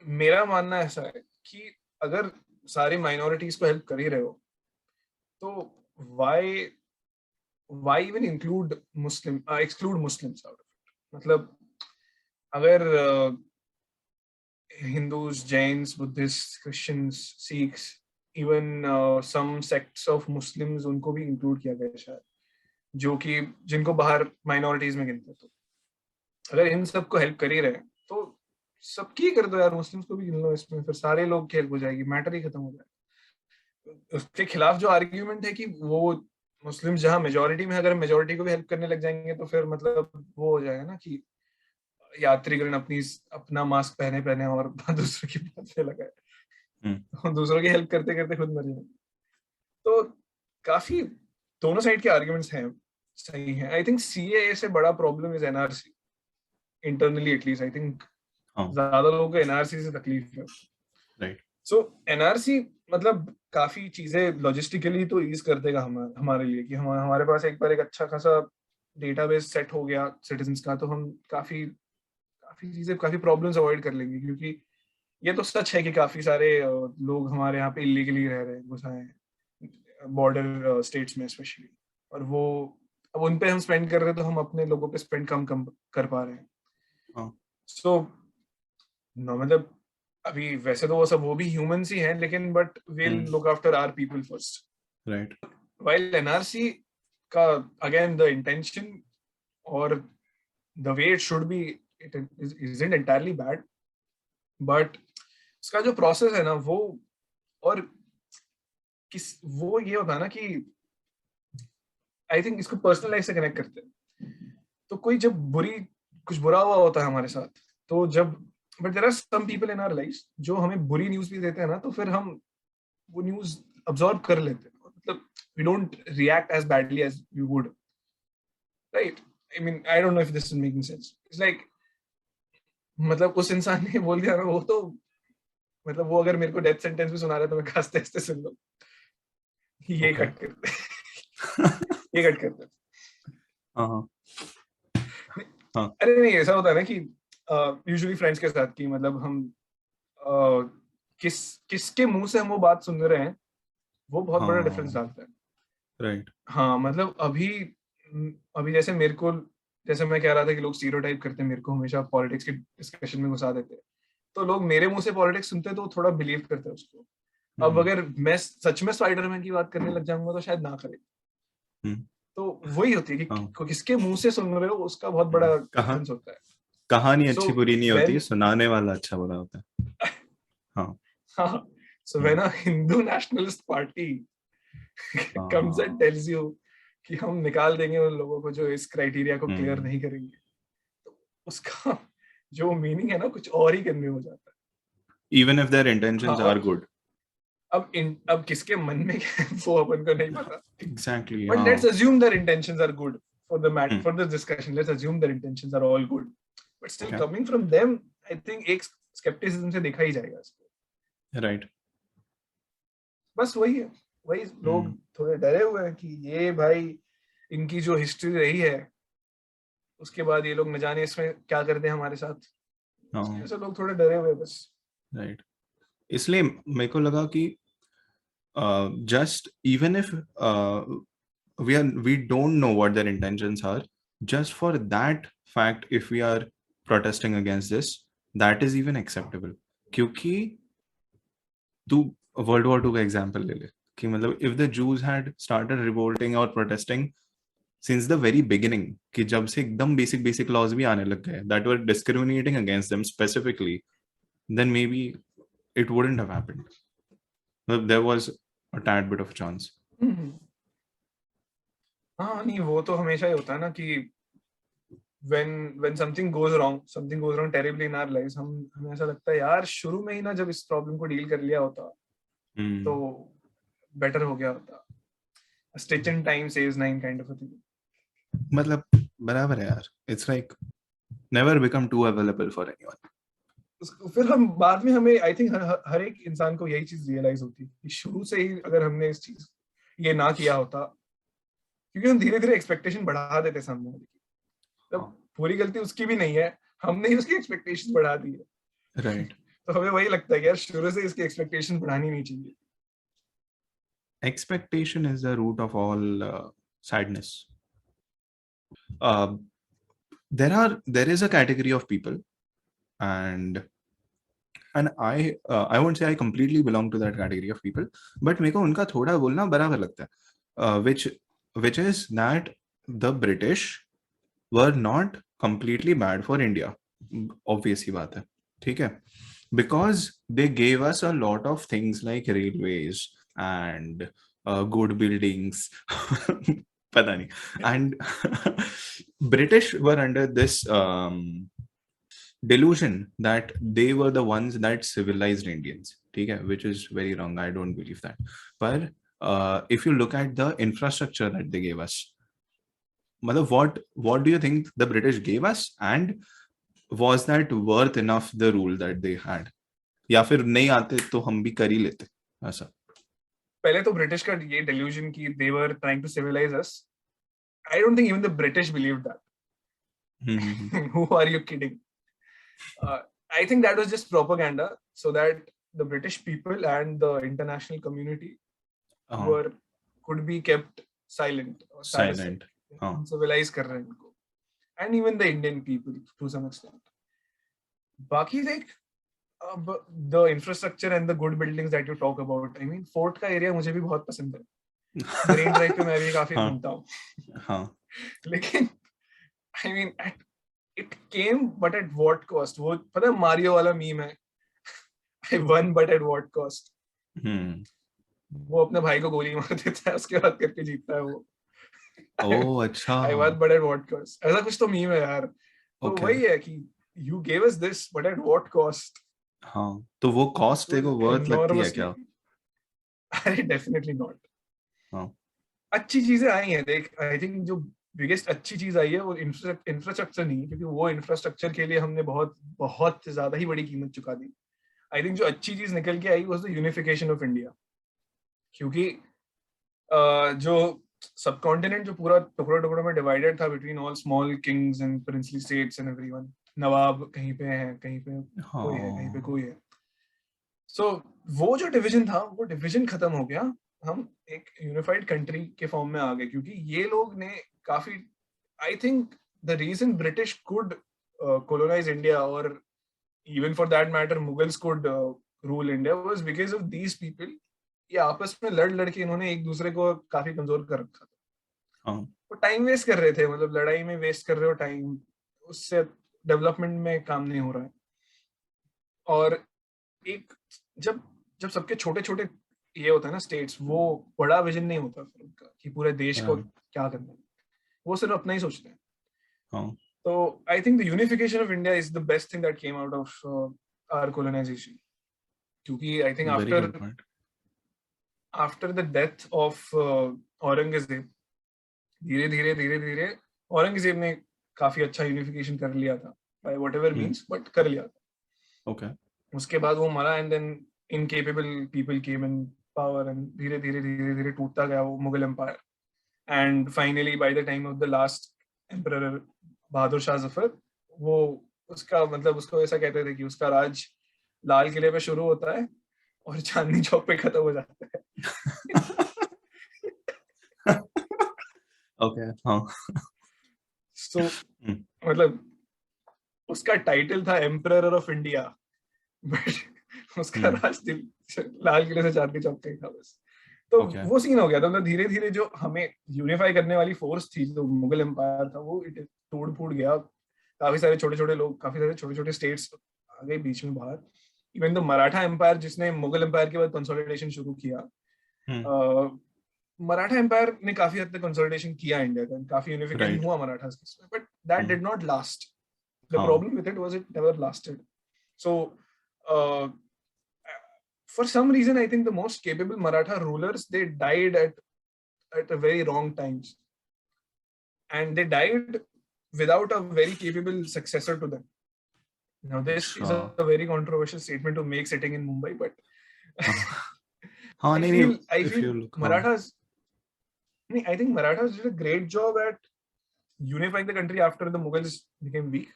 मेरा मानना ऐसा है कि अगर सारी माइनॉरिटीज को हेल्प कर ही रहे हो तो why even exclude Muslims out of it? मतलब अगर Hindus, Jains, Buddhists, Christians, Sikhs, even some sects of Muslims उनको भी include किया गया शायद, जो कि जिनको बाहर minorities में गिनते हैं, तो अगर इन सबको हेल्प कर ही रहे हैं तो सबकी कर दो यार, मुस्लिम्स को भी गिन लो इसमें, फिर सारे लोग की हेल्प हो जाएगी, मैटर ही खत्म हो जाएगा। उसके खिलाफ जो आर्ग्यूमेंट है कि वो मुस्लिम्स जहां मेजोरिटी में, अगर मेजोरिटी को भी हेल्प करने लग जाएंगे तो फिर मतलब वो हो जाएगा ना कि यात्रीगण अपना मास्क पहने और दूसरों की बात में लगाए, दूसरों की हेल्प करते करते खुद मर जाएंगे। तो काफी दोनों साइड के आर्ग्यूमेंट्स हैं, सही है। आई थिंक सीएए से बड़ा problem is NRC, internally at least. I think ज्यादा लोगों को एनआरसी से तकलीफ है, राइट? सो एनआरसी मतलब काफी चीजें लॉजिस्टिकली तो ईज कर देगा हमारे लिए, कि हमारे पास एक बार एक अच्छा खासा डेटाबेस सेट हो गया सिटीजन्स का, तो हम काफी चीजें, काफी प्रॉब्लम्स अवॉइड कर लेंगे। क्योंकि ये तो सच है कि काफी सारे लोग हमारे यहाँ पे इलीगली रह रहे हैं, घुसाए हैं बॉर्डर स्टेट्स में स्पेशली, और वो अब उन पे हम स्पेंड कर रहे हैं तो हम अपने लोगों पे स्पेंड कम कर पा रहे हैं। सो मतलब अभी वैसे तो वो भी ह्यूमंस ही हैं, लेकिन but will look after our people first, right? While NRC का अगेन द इंटेंशन और the way it should be, it isn't entirely bad, but इसका जो प्रोसेस है ना वो, और वो ये होता है ना कि आई थिंक इसको पर्सनल लाइफ से कनेक्ट करते हैं। तो कोई जब कुछ बुरा हुआ होता है हमारे साथ, तो जब but there are some people in our life जो हमें बुरी न्यूज भी देते हैं ना, तो फिर हम वो न्यूज अब्सॉर्ब कर लेते हैं, मतलब we don't react as badly as we would, right? I mean I don't know if this is making sense. It's like मतलब उस इंसान ने बोल दिया ना, वो तो मतलब वो अगर मेरे को डेथ सेंटेंस भी सुना रहा है तो मैं हंसते हंसते सुन लो, ये कट करते ये कट करते। अरे नहीं, ऐसा होता है ना कि यूजुअली फ्रेंड्स के साथ की मतलब हम किसके मुंह से हम वो बात सुन रहे हैं, वो बहुत बड़ा डिफरेंस डालता है, राइट? हाँ, मतलब अभी जैसे मेरे को, जैसे मैं कह रहा था कि लोग स्टीरियोटाइप करते हैं मेरे को, हमेशा पॉलिटिक्स के डिस्कशन में घुसा देते हैं, तो लोग मेरे मुंह से पॉलिटिक्स सुनते हैं तो थोड़ा बिलीव करते हैं उसको। अब अगर मैं सच में स्पाइडरमैन की बात करने लग जाऊंगा तो शायद ना करे। तो वही होती है कि किसके मुंह से सुन रहे हो, उसका बहुत बड़ा डिफरेंस होता है। कहानी अच्छी बुरी नहीं होती, सुनाने वाला अच्छा बुरा होता है। हाँ। So when a Hindu nationalist party comes and tells you कि हम निकाल देंगे उन लोगों को जो इस क्राइटेरिया को क्लियर नहीं करेंगे, तो उसका जो मीनिंग है ना कुछ और ही कन्वे हो जाता है, even if their intentions are good. अब किसके मन में क्या है वो अपन को नहीं पता। Exactly. But let's assume their intentions are good for the for this discussion. Let's assume their intentions are all good, but still coming from them, I think एक skepticism से देखा ही जाएगा इसको, right? बस वही लोग थोड़े डरे हुए हैं कि ये भाई इनकी जो हिस्ट्री रही है उसके बाद ये लोग न जाने इसमें क्या कर दें हमारे साथ, ऐसे लोग थोड़े डरे हुए बस, राइट? इसलिए मेरे को लगा कि just even if we don't know what their intentions are, just for that fact if we are protesting against this, that is even acceptable. क्योंकि तू वर्ल्ड वॉर 2 का एग्जांपल ले ले कि मतलब if the Jews had started revolting or protesting since the very beginning, कि जब से एकदम basic laws भी आने लग गए that were discriminating against them specifically, then maybe it wouldn't have happened. There was a tad bit of a chance. हाँ, नहीं वो तो हमेशा ही होता है ना कि when something goes wrong terribly in our lives, हमें ऐसा लगता है यार शुरू में ही ना जब इस प्रॉब्लम को डील कर लिया होता तो बेटर हो गया होता। A stitch in time saves 9 kind of a thing. मतलब बराबर है यार, it's like never become too available for anyone. फिर हम बाद में हमें आई थिंक हर एक इंसान को यही चीज रियलाइज होती है कि शुरू से ही अगर हमने इस चीज ये ना किया होता क्योंकि हम धीरे धीरे एक्सपेक्टेशन बढ़ा देते सामने वाले की। तब पूरी गलती उसकी भी नहीं है, हमने ही उसकी एक्सपेक्टेशन बढ़ा दी है। राइट. तो हमें वही लगता है कि यार शुरू से इसकी एक्सपेक्टेशन बढ़ानी नहीं चाहिए. Expectation is the root of all sadness. Uh, there is a category of people, and I won't say I completely belong to that category of people, but मेरे को उनका थोड़ा बोलना बराबर लगता है, which is that the British were not completely bad for India. Obvious ही बात है, ठीक है, because they gave us a lot of things like railways and good buildings. पता नहीं. And British were under this delusion that they were the ones that civilized Indians, ठीक है, which is very wrong. I don't believe that. But if you look at the infrastructure that they gave us, मतलब what do you think the British gave us, and was that worth enough the rule that they had? या फिर नहीं आते तो हम भी कर ही लेते ऐसा. पहले तो ब्रिटिश का ये delusion कि they were trying to civilize us, I don't think even the British believed that. Who are you kidding? I think that was just propaganda so that the British people and the international community could be kept silent or silent. Civilize कर रहे हैं इनको, and even the Indian people to some extent. बाकी like the infrastructure and the good buildings that you talk about, I mean fort का area मुझे भी बहुत पसंद है. Marine Drive पे मैं भी काफी घूमता हूँ. हाँ. लेकिन I mean it came but at what cost? वो पता है मारियो वाला मीम है, I won but at what cost? वो अपने भाई को गोली मार देता है, उसके बाद करके जीतता है वो. ओह अच्छा. I won but at what cost? ऐसा कुछ तो मीम है यार. तो वही है कि you gave us this but at what cost? हाँ, तो वो कॉस्ट तेरे को वर्थ लगती है क्या? अरे डेफिनेटली नॉट. हाँ, अच्छी चीजें आई हैं देख. आई थिंक जो बिगेस्ट अच्छी चीज आई है वो इंफ्रास्ट्रक्चर नहीं है, क्योंकि वो इंफ्रास्ट्रक्चर के लिए हमने बहुत बहुत ज्यादा ही बड़ी कीमत चुका दी. आई थिंक जो अच्छी चीज निकल के I was the unification of India. क्योंकि जो सब कॉन्टिनेंट जो पूरा टुकड़ों टुकड़ों में डिवाइडेड था between all small kings and princely states and everyone, नवाब कहीं पे है, कहीं पे कोई है, कहीं पे कोई है. सो वो जो डिवीजन था वो डिवीजन खत्म हो गया. हम एक यूनिफाइड कंट्री के फॉर्म में आ गए, क्योंकि ये लोग ने काफी, I think the reason British could colonize India or even for that matter Mughals could rule India was because of these people. ये आपस में लड़ के इन्होंने एक दूसरे को काफी कमजोर कर रखा था. वो टाइम वेस्ट कर रहे थे, मतलब लड़ाई में वेस्ट कर रहे हो टाइम, उससे डेवलपमेंट में काम नहीं हो रहा है. और एक जब सबके छोटे छोटे ये होता है ना स्टेट्स, वो बड़ा विजन नहीं होता फिर उनका कि पूरे देश को क्या करना है, वो सिर्फ अपना ही सोचते हैं. तो I think the unification of India is the best thing that came out of our colonization. क्योंकि I think after the death of Aurangzeb, धीरे धीरे औरंगजेब ने काफी अच्छा यूनिफिकेशन कर लिया था बाय व्हाटएवर मींस, बट कर लिया था. ओके. उसके बाद वो मरा and then incapable people came in power and धीरे धीरे टूटता गया वो Mughal empire. And finally by the time of the last emperor Bahadur Shah Zafar, वो उसका मतलब उसको ऐसा कहते थे कि उसका राज लाल किले पे शुरू होता है और चांदनी चौक पे खत्म हो जाता है. ओके. हाँ. सो मतलब उसका टाइटल था एम्परर ऑफ इंडिया, बट उसका राज लाल किले से चांदनी चौक पे था बस. तो वो सीन हो गया था. मतलब धीरे धीरे जो हमें यूनिफाई करने वाली फोर्स थी जो मुगल एम्पायर था, वो टूट फूट गया. काफी सारे छोटे छोटे लोग, काफी सारे छोटे छोटे स्टेट्स आ गए बीच में बाहर. इवन द मराठा एम्पायर जिसने मुगल एम्पायर के बाद कंसोलिडेशन शुरू किया, मराठा एम्पायर ने काफी हद तक कंसोलिडेशन किया इंडिया का, काफी यूनिफिकेशन हुआ मराठा के, but that did not last. The problem with it was it never lasted. So for some reason, I think the most capable Maratha rulers, they died at a very wrong times, and they died without a very capable successor to them. Now, this is a very controversial statement to make sitting in Mumbai, but I feel Marathas. I think Marathas did a great job at unifying the country after the Mughals became weak,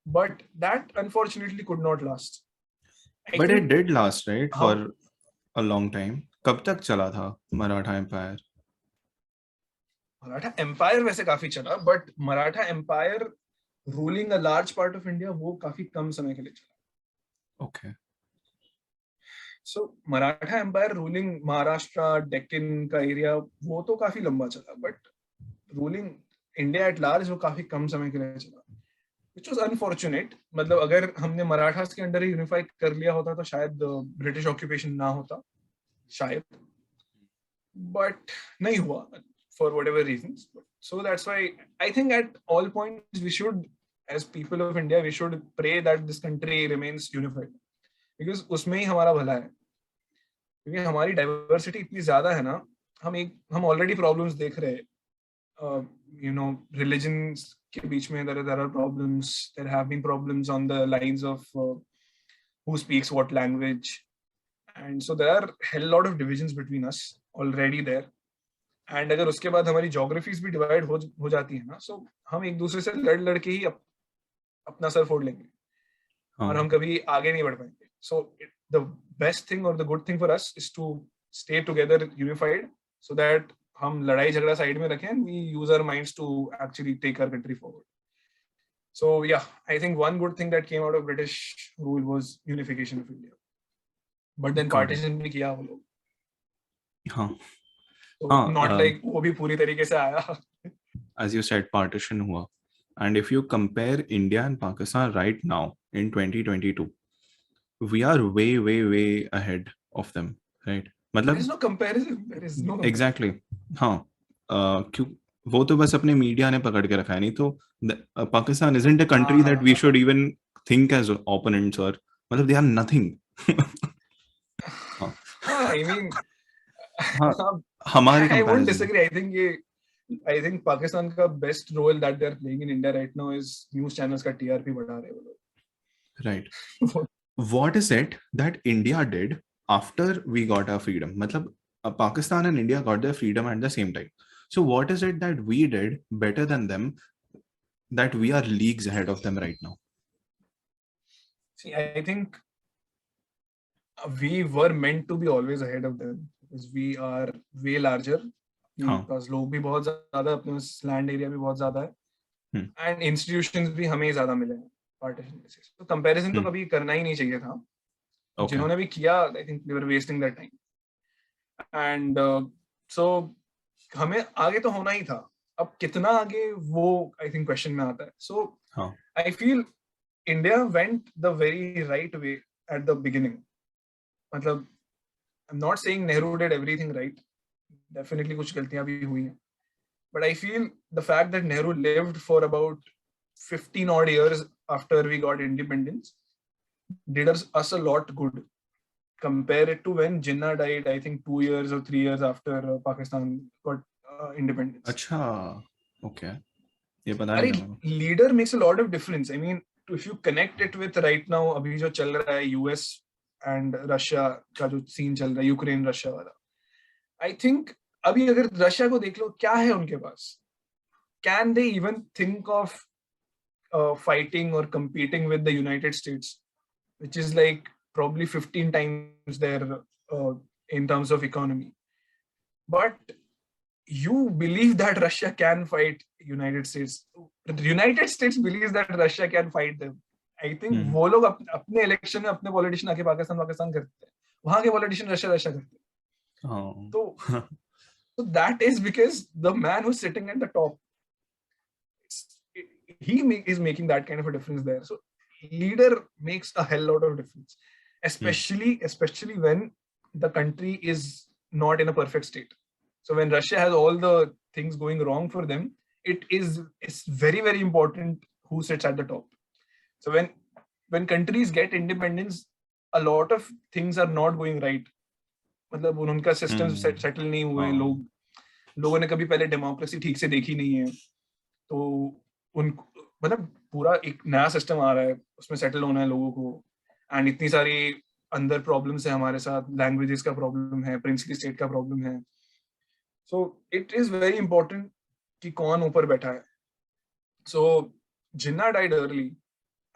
but that unfortunately could not last. I But it think did last, right, how for a long time. कब तक चला था Maratha empire? Maratha Empire वैसे काफी चला, but Maratha Empire ruling a large part of India वो काफी कम समय के लिए चला. Okay. So Maratha Empire ruling Maharashtra, Deccan का area वो तो काफी लंबा चला, but ruling India at large वो काफी कम समय के लिए चला, which was unfortunate. मतलब अगर हमने मराठास के अंडर यूनिफाई कर लिया होता तो शायद ब्रिटिश ऑक्यूपेशन ना होता, शायद, but नहीं हुआ for whatever reasons. So that's why I think at all points we should, as people of India, we should pray that this country remains unified, because उसमें ही हमारा भला है. क्योंकि हमारी डाइवर्सिटी इतनी ज्यादा है ना, हम ऑलरेडी प्रॉब्लम्स देख रहे हैं. Religions के बीच में there are problems. There have been problems on the lines of who speaks what language, and so there are hell lot of divisions between us already there. And अगर उसके बाद हमारी geographies भी divide हो जाती है ना, so हम एक दूसरे से लड़ के ही अपना सर फोड़ लेंगे और हम कभी आगे नहीं बढ़ पाएंगे. So the best thing or the good thing for us is to stay together unified, so that हम लड़ाई झगड़ा साइड में रखें and we use our minds to actually take our country forward. So yeah, I think one good thing that came out of British rule was unification of India. But then partition भी किया वो लोग. हाँ. So not like वो भी पूरी तरीके से आया. As you said, partition हुआ. And if you compare India and Pakistan right now in 2022, we are way, way, way ahead of them, right? मतलब There is no comparison. There is no comparison. Exactly. हाँ. क्यों वो तो बस अपने media ने पकड़ के रखा है, नहीं तो Pakistan isn't a country that we should even think as opponents, or मतलब they are nothing. I mean, हमारे I won't comparison. disagree. I think Pakistan का best role that they are playing in India right now is news channels का TRP बढ़ा रहे वो लोग. Right. What is it that India did after we got our freedom? मतलब Pakistan and India got their freedom at the same time. So what is it that we did better than them that we are leagues ahead of them right now? See, I think we were meant to be always ahead of them because we are way larger. Because लोग भी बहुत ज़्यादा, अपने land area भी बहुत ज़्यादा है, and institutions भी हमें ज़्यादा मिले हैं partition basis. तो comparison तो कभी करना ही नहीं चाहिए था. जिन्होंने भी किया, I think they were wasting their time. And so हमें आगे तो होना ही था. अब कितना आगे वो I think question में आता है. So I feel India went the very right way at the beginning. मतलब I'm not saying Nehru did everything right. Definitely कुछ गलतियां भी हुई हैं. But I feel the fact that Nehru lived for about 15 odd years after we got independence did us a lot good. Compare it to when Jinnah died, I think 2 years or 3 years after Pakistan got independence. अच्छा, okay. ये पता नहीं था. Leader makes a lot of difference. I mean, if you connect it with right now अभी जो चल रहा है US and Russia का जो scene चल रहा है, यूक्रेन रशिया वाला, I think अभी अगर रशिया को देख लो, क्या है उनके पास? Can they even think of fighting or competing with the United States, which is like probably 15 times their in terms of economy? But you believe that Russia can fight United States. The United States believes that Russia can fight them. I think वो लोग अपने election में अपने politician आके पाकिस्तान करते हैं, वहां के पॉलिटिशियन रशिया करते हैं. So that is because the man who's sitting at the top, he is making that kind of a difference there. So leader makes a hell lot of difference, especially when the country is not in a perfect state. So when Russia has all the things going wrong for them, it's very, very important who sits at the top. So when countries get independence, a lot of things are not going right. मतलब उनका system settle नहीं हुए, लोगों ने कभी पहले democracy ठीक से देखी नहीं है, तो मतलब पूरा एक नया सिस्टम आ रहा है, उसमें सेटल होना है लोगों को, एंड इतनी सारी अंदर प्रॉब्लम्स है हमारे साथ, लैंग्वेजेस का प्रॉब्लम है, प्रिंसली स्टेट का प्रॉब्लम है. So it is very important कि कौन ऊपर बैठा है. So Jinnah died early,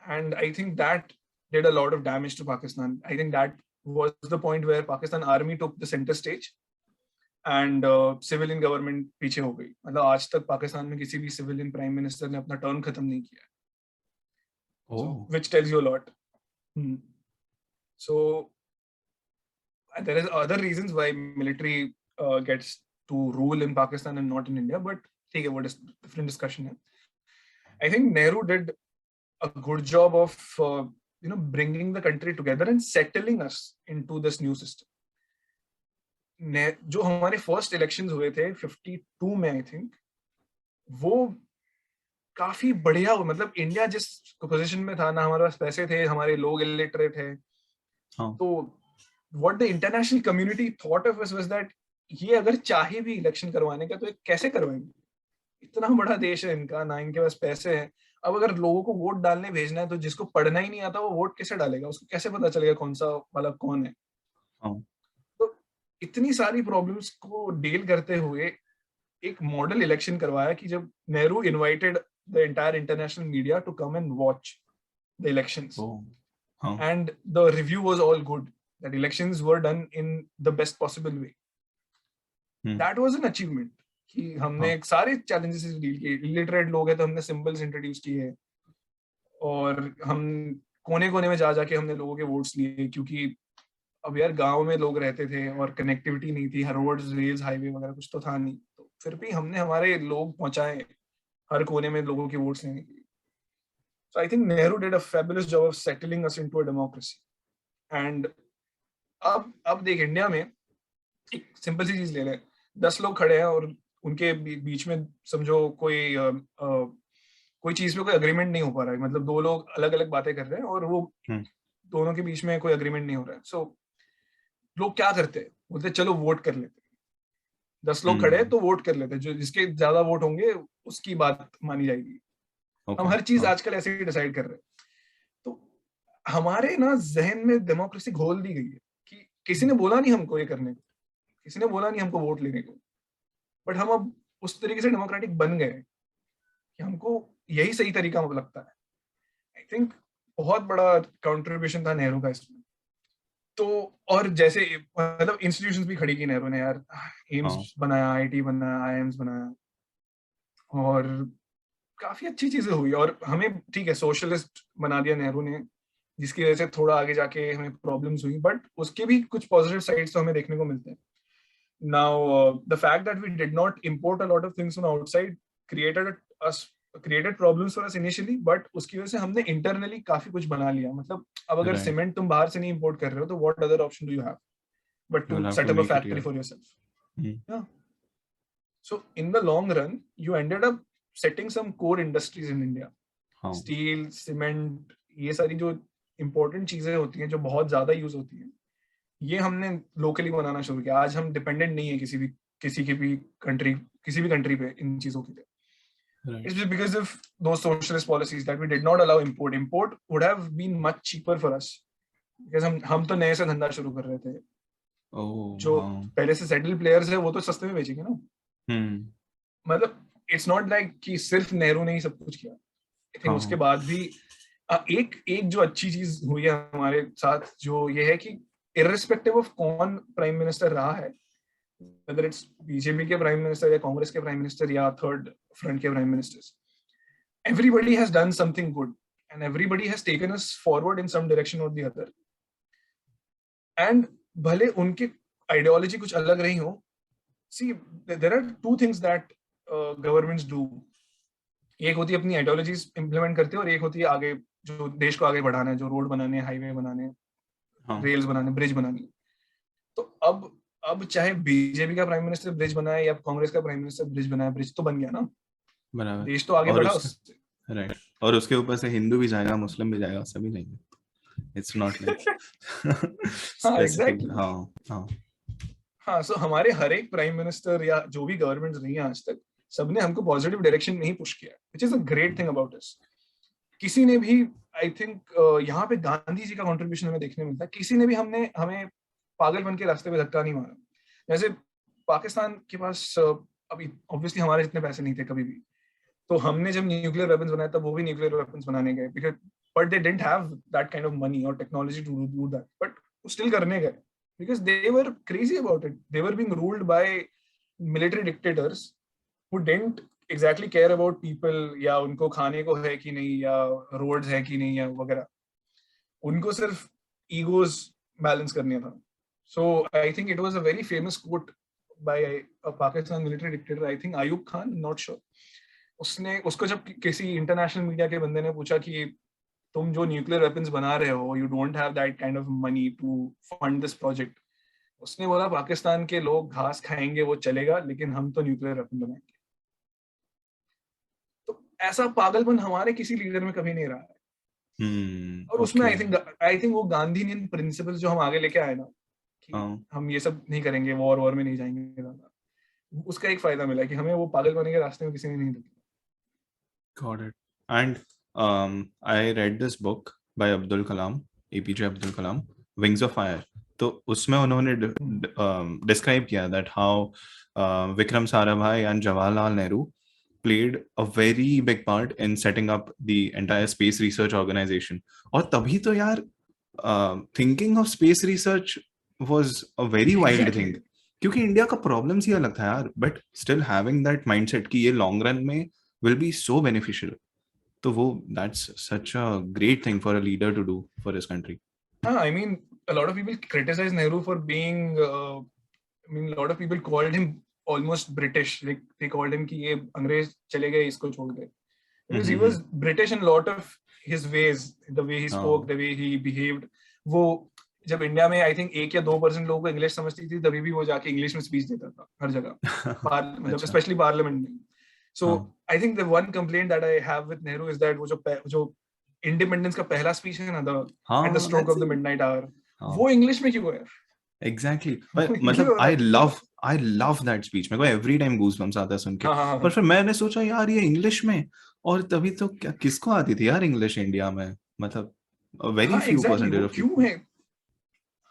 and I think that did a lot of damage to Pakistan. I think that was the point where Pakistan army took the center stage and civilian government पीछे हो गई. मतलब आज तक पाकिस्तान में किसी भी civilian prime minister ने अपना टर्म खत्म नहीं किया. So, which tells you a lot. So there is other reasons why military gets to rule in Pakistan and not in India, but ठीक है, वो different discussion है. I think Nehru did a good job of bringing the country together and settling us into this new system. जो हमारे first elections हुए थे 52 में, I think वो काफी बढ़िया हुआ. मतलब इंडिया जिस पोजीशन में था ना, हमारे पास पैसे थे, हमारे लोग इलिटरेट थे. तो what the international community thought of us was that ये अगर चाहे भी इलेक्शन करवाने का तो ये कैसे करवाएंगे, इतना बड़ा देश है इनका, ना इनके पास पैसे हैं. अब अगर लोगों को वोट डालने भेजना है तो जिसको पढ़ना ही नहीं आता वो वोट कैसे डालेगा, उसको कैसे पता चलेगा कौन सा वाला कौन है. तो इतनी सारी प्रॉब्लम्स को डील करते हुए एक मॉडल इलेक्शन करवाया कि जब Nehru invited the entire international media to come and watch the elections, and the review was all good, that elections were done in the best possible way. That was an achievement कि हमने सारे challenges deal किए. Illiterate लोग हैं तो हमने symbols introduce किए, और हम कोने कोने में जा जाके हमने लोगों के वोट्स लिए, क्योंकि अब यार गांव में लोग रहते थे और कनेक्टिविटी नहीं थी, रोड्स, रेल्स, हाईवे वगैरह कुछ तो था नहीं. तो फिर भी हमने हमारे लोग पहुंचाए हर कोने में लोगों के वोट्स लेने के लिए. So I think Nehru did a fabulous job of settling us into a democracy. And अब देख, इंडिया में एक सिंपल सी चीज ले लें. 10 लोग खड़े हैं और उनके बीच में समझो कोई चीज पे कोई अग्रीमेंट नहीं हो पा रहा है. मतलब दो लोग अलग अलग बातें कर रहे हैं और वो दोनों के बीच में कोई अग्रीमेंट नहीं हो रहा है. सो लोग क्या करते हैं, बोलते चलो वोट कर लेते हैं. 10 लोग खड़े हैं तो वोट कर लेते हैं, जो जिसके ज्यादा वोट होंगे उसकी बात मानी जाएगी. हम हर चीज आजकल ऐसे ही डिसाइड कर रहे हैं. तो हमारे ना जहन में डेमोक्रेसी घोल दी गई है कि किसी ने बोला नहीं हमको ये करने को, किसी ने बोला नहीं हमको वोट लेने को, बट हम अब उस तरीके से डेमोक्रेटिक बन गए कि हमको यही सही तरीका लगता है. आई थिंक बहुत बड़ा कंट्रीब्यूशन था नेहरू का इसमें. तो और जैसे मतलब इंस्टीट्यूशंस भी खड़ी की नेहरू ने यार. एम्स बनाया, आईआईटी बनाया, आईएम्स बनाया, और काफी अच्छी चीजें हुई. और हमें ठीक है सोशलिस्ट बना दिया नेहरू ने, जिसकी वजह से थोड़ा आगे जाके हमें प्रॉब्लम्स हुई, बट उसके भी कुछ पॉजिटिव साइड्स तो हमें देखने को मिलते हैं. Now, the fact that we did not import a lot of things from outside created problems for us initially, but उसकी वजह से हमने internally काफी कुछ बना लिया. मतलब अब अगर सीमेंट तुम बाहर से नहीं import कर रहे हो तो what other option do you have but to set up a factory for yourself? Yeah. So in the long run, you ended up setting some core industries in India. Steel, cement, ये सारी जो important चीजें होती हैं जो बहुत ज्यादा use होती हैं, ये हमने लोकली बनाना शुरू किया. आज हम डिपेंडेंट नहीं है किसी भी कंट्री पे इन चीजों के लिए. It's just because of those socialist policies that we did not allow import. Import would have been much cheaper for us because हम तो नए से धंधा शुरू कर रहे थे. जो पहले से सेटल प्लेयर्स है वो तो सस्ते में बेचेंगे ना. मतलब इट्स नॉट लाइक कि सिर्फ नेहरू ने ही सब कुछ किया. आई थिंक उसके बाद भी एक जो अच्छी चीज हुई है हमारे साथ, जो ये है कि irrespective of कौन प्राइम मिनिस्टर रहा है, whether it's बीजेपी के प्राइम मिनिस्टर या कांग्रेस के प्राइम मिनिस्टर या थर्ड फ्रंट के prime ministers, everybody has done something good and everybody has taken us forward in some direction or the other. And भले उनकी ideology कुछ अलग रही हो, see there are two things that governments do. एक होती है अपनी आइडियोलॉजीज इंप्लीमेंट करते हैं, और एक होती है आगे जो देश को आगे बढ़ाना है, जो रोड बनाने, हाईवे बनाने, रेल्स बनाने, ब्रिज बनानी. तो अब चाहे बीजेपी का प्राइम मिनिस्टर ब्रिज बनाए या कांग्रेस का प्राइम मिनिस्टर ब्रिज बनाए, ब्रिज तो बन गया ना. बराबर. देश तो आगे बढ़ा उससे. राइट. और उसके ऊपर से हिंदू भी जाएगा, मुस्लिम भी जाएगा, सभी जाएंगे. इट्स नॉट लाइक हाँ एग्जैक्टली. हाँ सो हमारे हर एक प्राइम मिनिस्टर या जो भी गवर्नमेंट रही है आज तक, सबने हमको पॉजिटिव डायरेक्शन में ही पुश किया, which is a great thing about us. किसी ने भी, आई थिंक यहाँ पे गांधी जी का कंट्रीब्यूशन हमें देखने मिलता है. किसी ने भी हमें पागलपन के रास्ते पे धक्का नहीं मारा. जैसे पाकिस्तान के पास अभी ऑब्वियसली हमारे जितने पैसे नहीं थे कभी भी, तो हमने जब न्यूक्लियर वेपन्स बनाए तब वो भी न्यूक्लियर वेपन्स बनाने गए, because but they didn't have that kind of money और technology to do that, but still करने गए because they were crazy about it. They were being ruled by military dictators who didn't exactly care about people, या उनको खाने को है कि नहीं, या रोड्स है कि नहीं, या वगैरह. उनको सिर्फ ईगोस बैलेंस करने था. So I think it was a very famous quote by a Pakistan military dictator, I think Ayub Khan, not sure. उसको जब किसी इंटरनेशनल मीडिया के बंदे ने पूछा कि तुम जो न्यूक्लियर वेपन्स बना रहे हो, you don't have that kind of money to fund this project, उसने बोला पाकिस्तान के लोग घास खाएंगे वो चलेगा, लेकिन हम तो न्यूक्लियर वेपन बनाएंगे. तो ऐसा पागलपन हमारे किसी लीडर में कभी नहीं रहा है. और उसमें आई थिंक वो गांधीनियन प्रिंसिपल्स जो हम आगे लेके आए ना, कि हम ये सब नहीं करेंगे, वॉर में नहीं जाएंगे ज्यादा, उसका एक फायदा मिला कि हमें वो पागलपन के रास्ते में किसी ने नहीं रोका. Got it. And I read this book by Abdul Kalam, APJ Abdul Kalam, Wings of Fire. तो उसमें उन्होंने describe किया that how Vikram Sarabhai and Jawaharlal Nehru played a very big part in setting up the entire space research organization. और तभी तो यार thinking of space research was a very wild thing. क्योंकि India का problems ही अलग था यार, but still having that mindset कि ये long run में will be so beneficial. तो वो that's such a great thing for a leader to do for his country. I mean, a lot of people criticize Nehru for being, a lot of people called him almost British. Like they called him कि ये अंग्रेज चले गए, इसको छोड़ दे. Because he was British in a lot of his ways, the way he spoke, the way he behaved. वो जब India में I think 1 या 2% लोगों को इंग्लिश समझती थी, तभी भी वो जाके इंग्लिश में स्पीच देता था हर जगह, मतलब स्पेशली पार्लियामेंट में. So I think the one complaint that I have with Nehru is that वो जो इंडिपेंडेंस का पहला स्पीच है ना, at the stroke of the midnight hour, वो इंग्लिश में क्यों है? Exactly. मतलब I love that speech. मेरे को every time goosebumps आता है सुन के. पर फिर मैंने सोचा यार ये इंग्लिश में, और तभी तो क्या किसको आती थी यार इंग्लिश इंडिया में, मतलब very few percentage of people. क्यों है?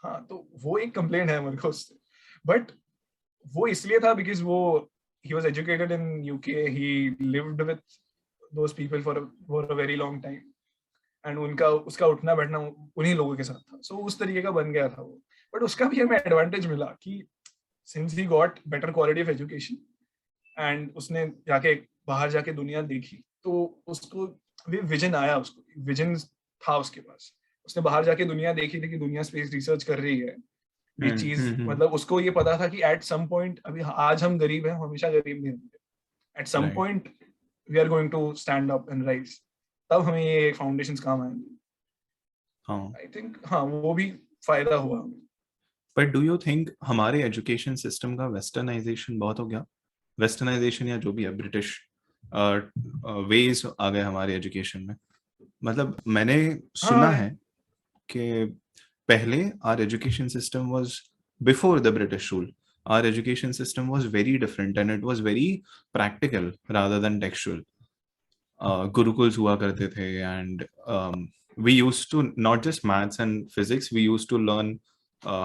हाँ, तो वो एक कंप्लेंट है मेरे को उससे. बट वो इसलिए था because वो he was educated in UK, he lived with those people for a very long time, and उसका उठना बैठना उन्हीं लोगों के साथ था. So उस तरीके का बन गया था वो. बट उसका भी हमें एडवांटेज मिला कि since he got better quality of education and उसने बाहर जाके दुनिया देखी, तो उसको विजन आया, उसको विजन था उसके पास. उसने बाहर जाके दुनिया देखी थी कि दुनिया स्पेस रिसर्च कर रही है. ये चीज मतलब उसको ये पता था कि एट सम पॉइंट, अभी आज हम गरीब हैं, हम हमेशा गरीब नहीं रहेंगे. At some point we are going to stand up and rise. तब हमें ये फाउंडेशंस काम आएंगे. आई थिंक वो भी फायदा हुआ हमें. बट डू यू थिंक हमारे एजुकेशन सिस्टम का वेस्टर्नाइजेशन बहुत हो गया? वेस्टर्नाइजेशन या जो भी है, ब्रिटिश वेज आ गए हमारे एजुकेशन में. मतलब मैंने सुना है कि पहले our education system was, before the British rule, our education system was very different and it was very practical rather than textual. Gurukuls हुआ करते थे, and we used to not just maths and physics, we used to learn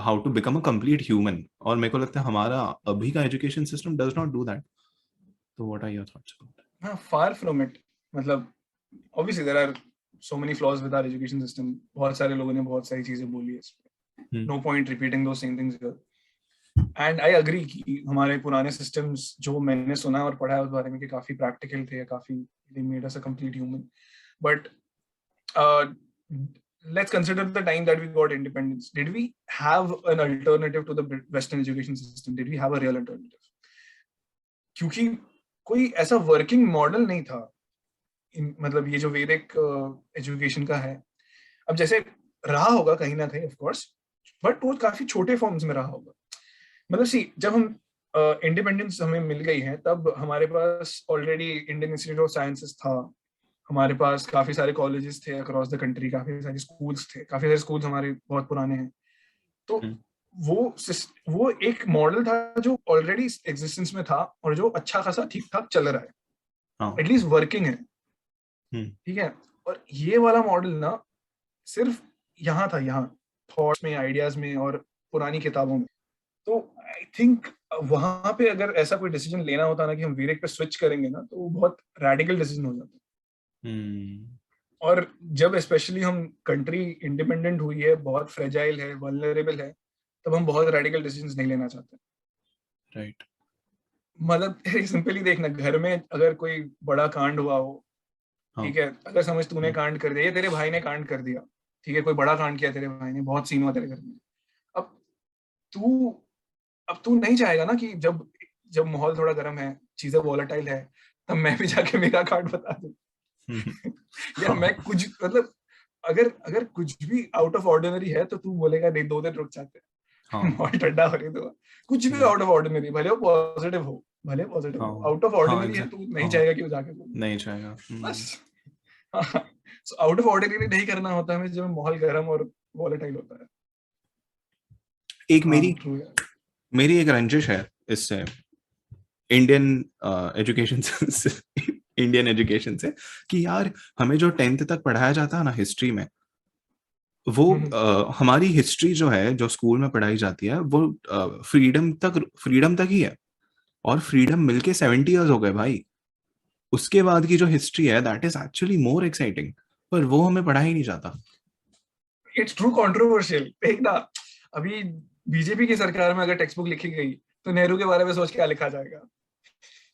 how to become a complete human. और मेरे को लगता है हमारा अभी का education system does not do that. So what are your thoughts about that? Far from it. मतलब obviously there are so many flaws with our education system. बहुत सारे लोगों ने बहुत सारी चीजें बोली है इस पे. No point repeating those same things here. And I agree कि हमारे पुराने systems जो मैंने सुना और पढ़ा है उस बारे में कि काफी practical थे, काफी they made us a complete human. But let's consider the time that we got independence. Did we have an alternative to the Western education system? Did we have a real alternative? क्योंकि कोई ऐसा working model नहीं था. मतलब ये जो वैदिक education का है, अब जैसे रहा होगा कहीं ना कहीं ऑफ कोर्स, बट वो काफी छोटे फॉर्म्स में रहा होगा. मतलब जब हम इंडिपेंडेंस हमें मिल गई है, तब हमारे पास already Indian Institute of Sciences था, हमारे पास काफी सारे कॉलेजेस थे अक्रॉस द कंट्री, काफी सारे स्कूल्स थे, काफी सारे स्कूल्स हमारे बहुत पुराने हैं. तो वो एक मॉडल था जो ऑलरेडी एग्जिस्टेंस में था और जो अच्छा खासा ठीक ठाक चल रहा है, एटलीस्ट वर्किंग है. ठीक है. और ये वाला मॉडल ना सिर्फ यहाँ था, यहाँ थॉट्स में, आइडियाज में और पुरानी किताबों में. तो आई थिंक वहां पे अगर ऐसा कोई डिसीजन लेना होता ना कि हम वीरेक पे स्विच करेंगे ना, तो वो बहुत रेडिकल डिसीजन हो जाता है। और जब स्पेशली हम कंट्री इंडिपेंडेंट हुई है, बहुत फ्रेजाइल है, वल्नरेबल है, तब हम बहुत रेडिकल डिसीजंस नहीं लेना चाहते। राइट। मतलब सिंपली देखना, घर में अगर कोई बड़ा कांड हुआ हो, ठीक है, अगर समझ तूने कांड कर दिया या तेरे भाई ने कांड कर दिया, ठीक है, कोई बड़ा कांड किया तेरे भाई ने, बहुत सीन हुआ तेरे घर में, अब तू अब तू नहीं चाहेगा ना कि जब जब माहौल थोड़ा गर्म है, चीजें वॉलेटाइल है, तब मैं भी जाके मेरा कांड बता दूं। या मैं कुछ मतलब अगर अगर कुछ भी आउट ऑफ ऑर्डिनरी है तो तू बोलेगा नहीं, 2 दिन रुक जाते हैं, माहौल ठंडा हो रही तो। कुछ भी आउट ऑफ ऑर्डिनरी, भले वो पॉजिटिव हो, भले पॉजिटिव हो, आउट ऑफ ऑर्डिनरी है, तू नहीं चाहेगा कि वो जाके बोले, नहीं चाहेगा बस। आउट ऑफ ऑर्डिनरी नहीं करना होता है जब माहौल गर्म और वॉलेटाइल होता है। एक मेरी एक रंजिश है इससे, इंडियन एजुकेशन इंडियन एजुकेशन से, कि यार हमें जो 10th तक पढ़ाया जाता है ना हिस्ट्री में, वो हमारी हिस्ट्री जो है, जो स्कूल में पढ़ाई जाती है, वो फ्रीडम तक ही है। और फ्रीडम मिलके 70 इयर्स हो गए भाई। उसके बाद की जो हिस्ट्री है, that is actually more exciting, पर वो हमें पढ़ा ही नहीं जाता। It's true controversial. देखना, अभी बीजेपी की सरकार में अगर टेक्स्ट बुक लिखी गई तो नेहरू के बारे में सोच क्या लिखा जाएगा।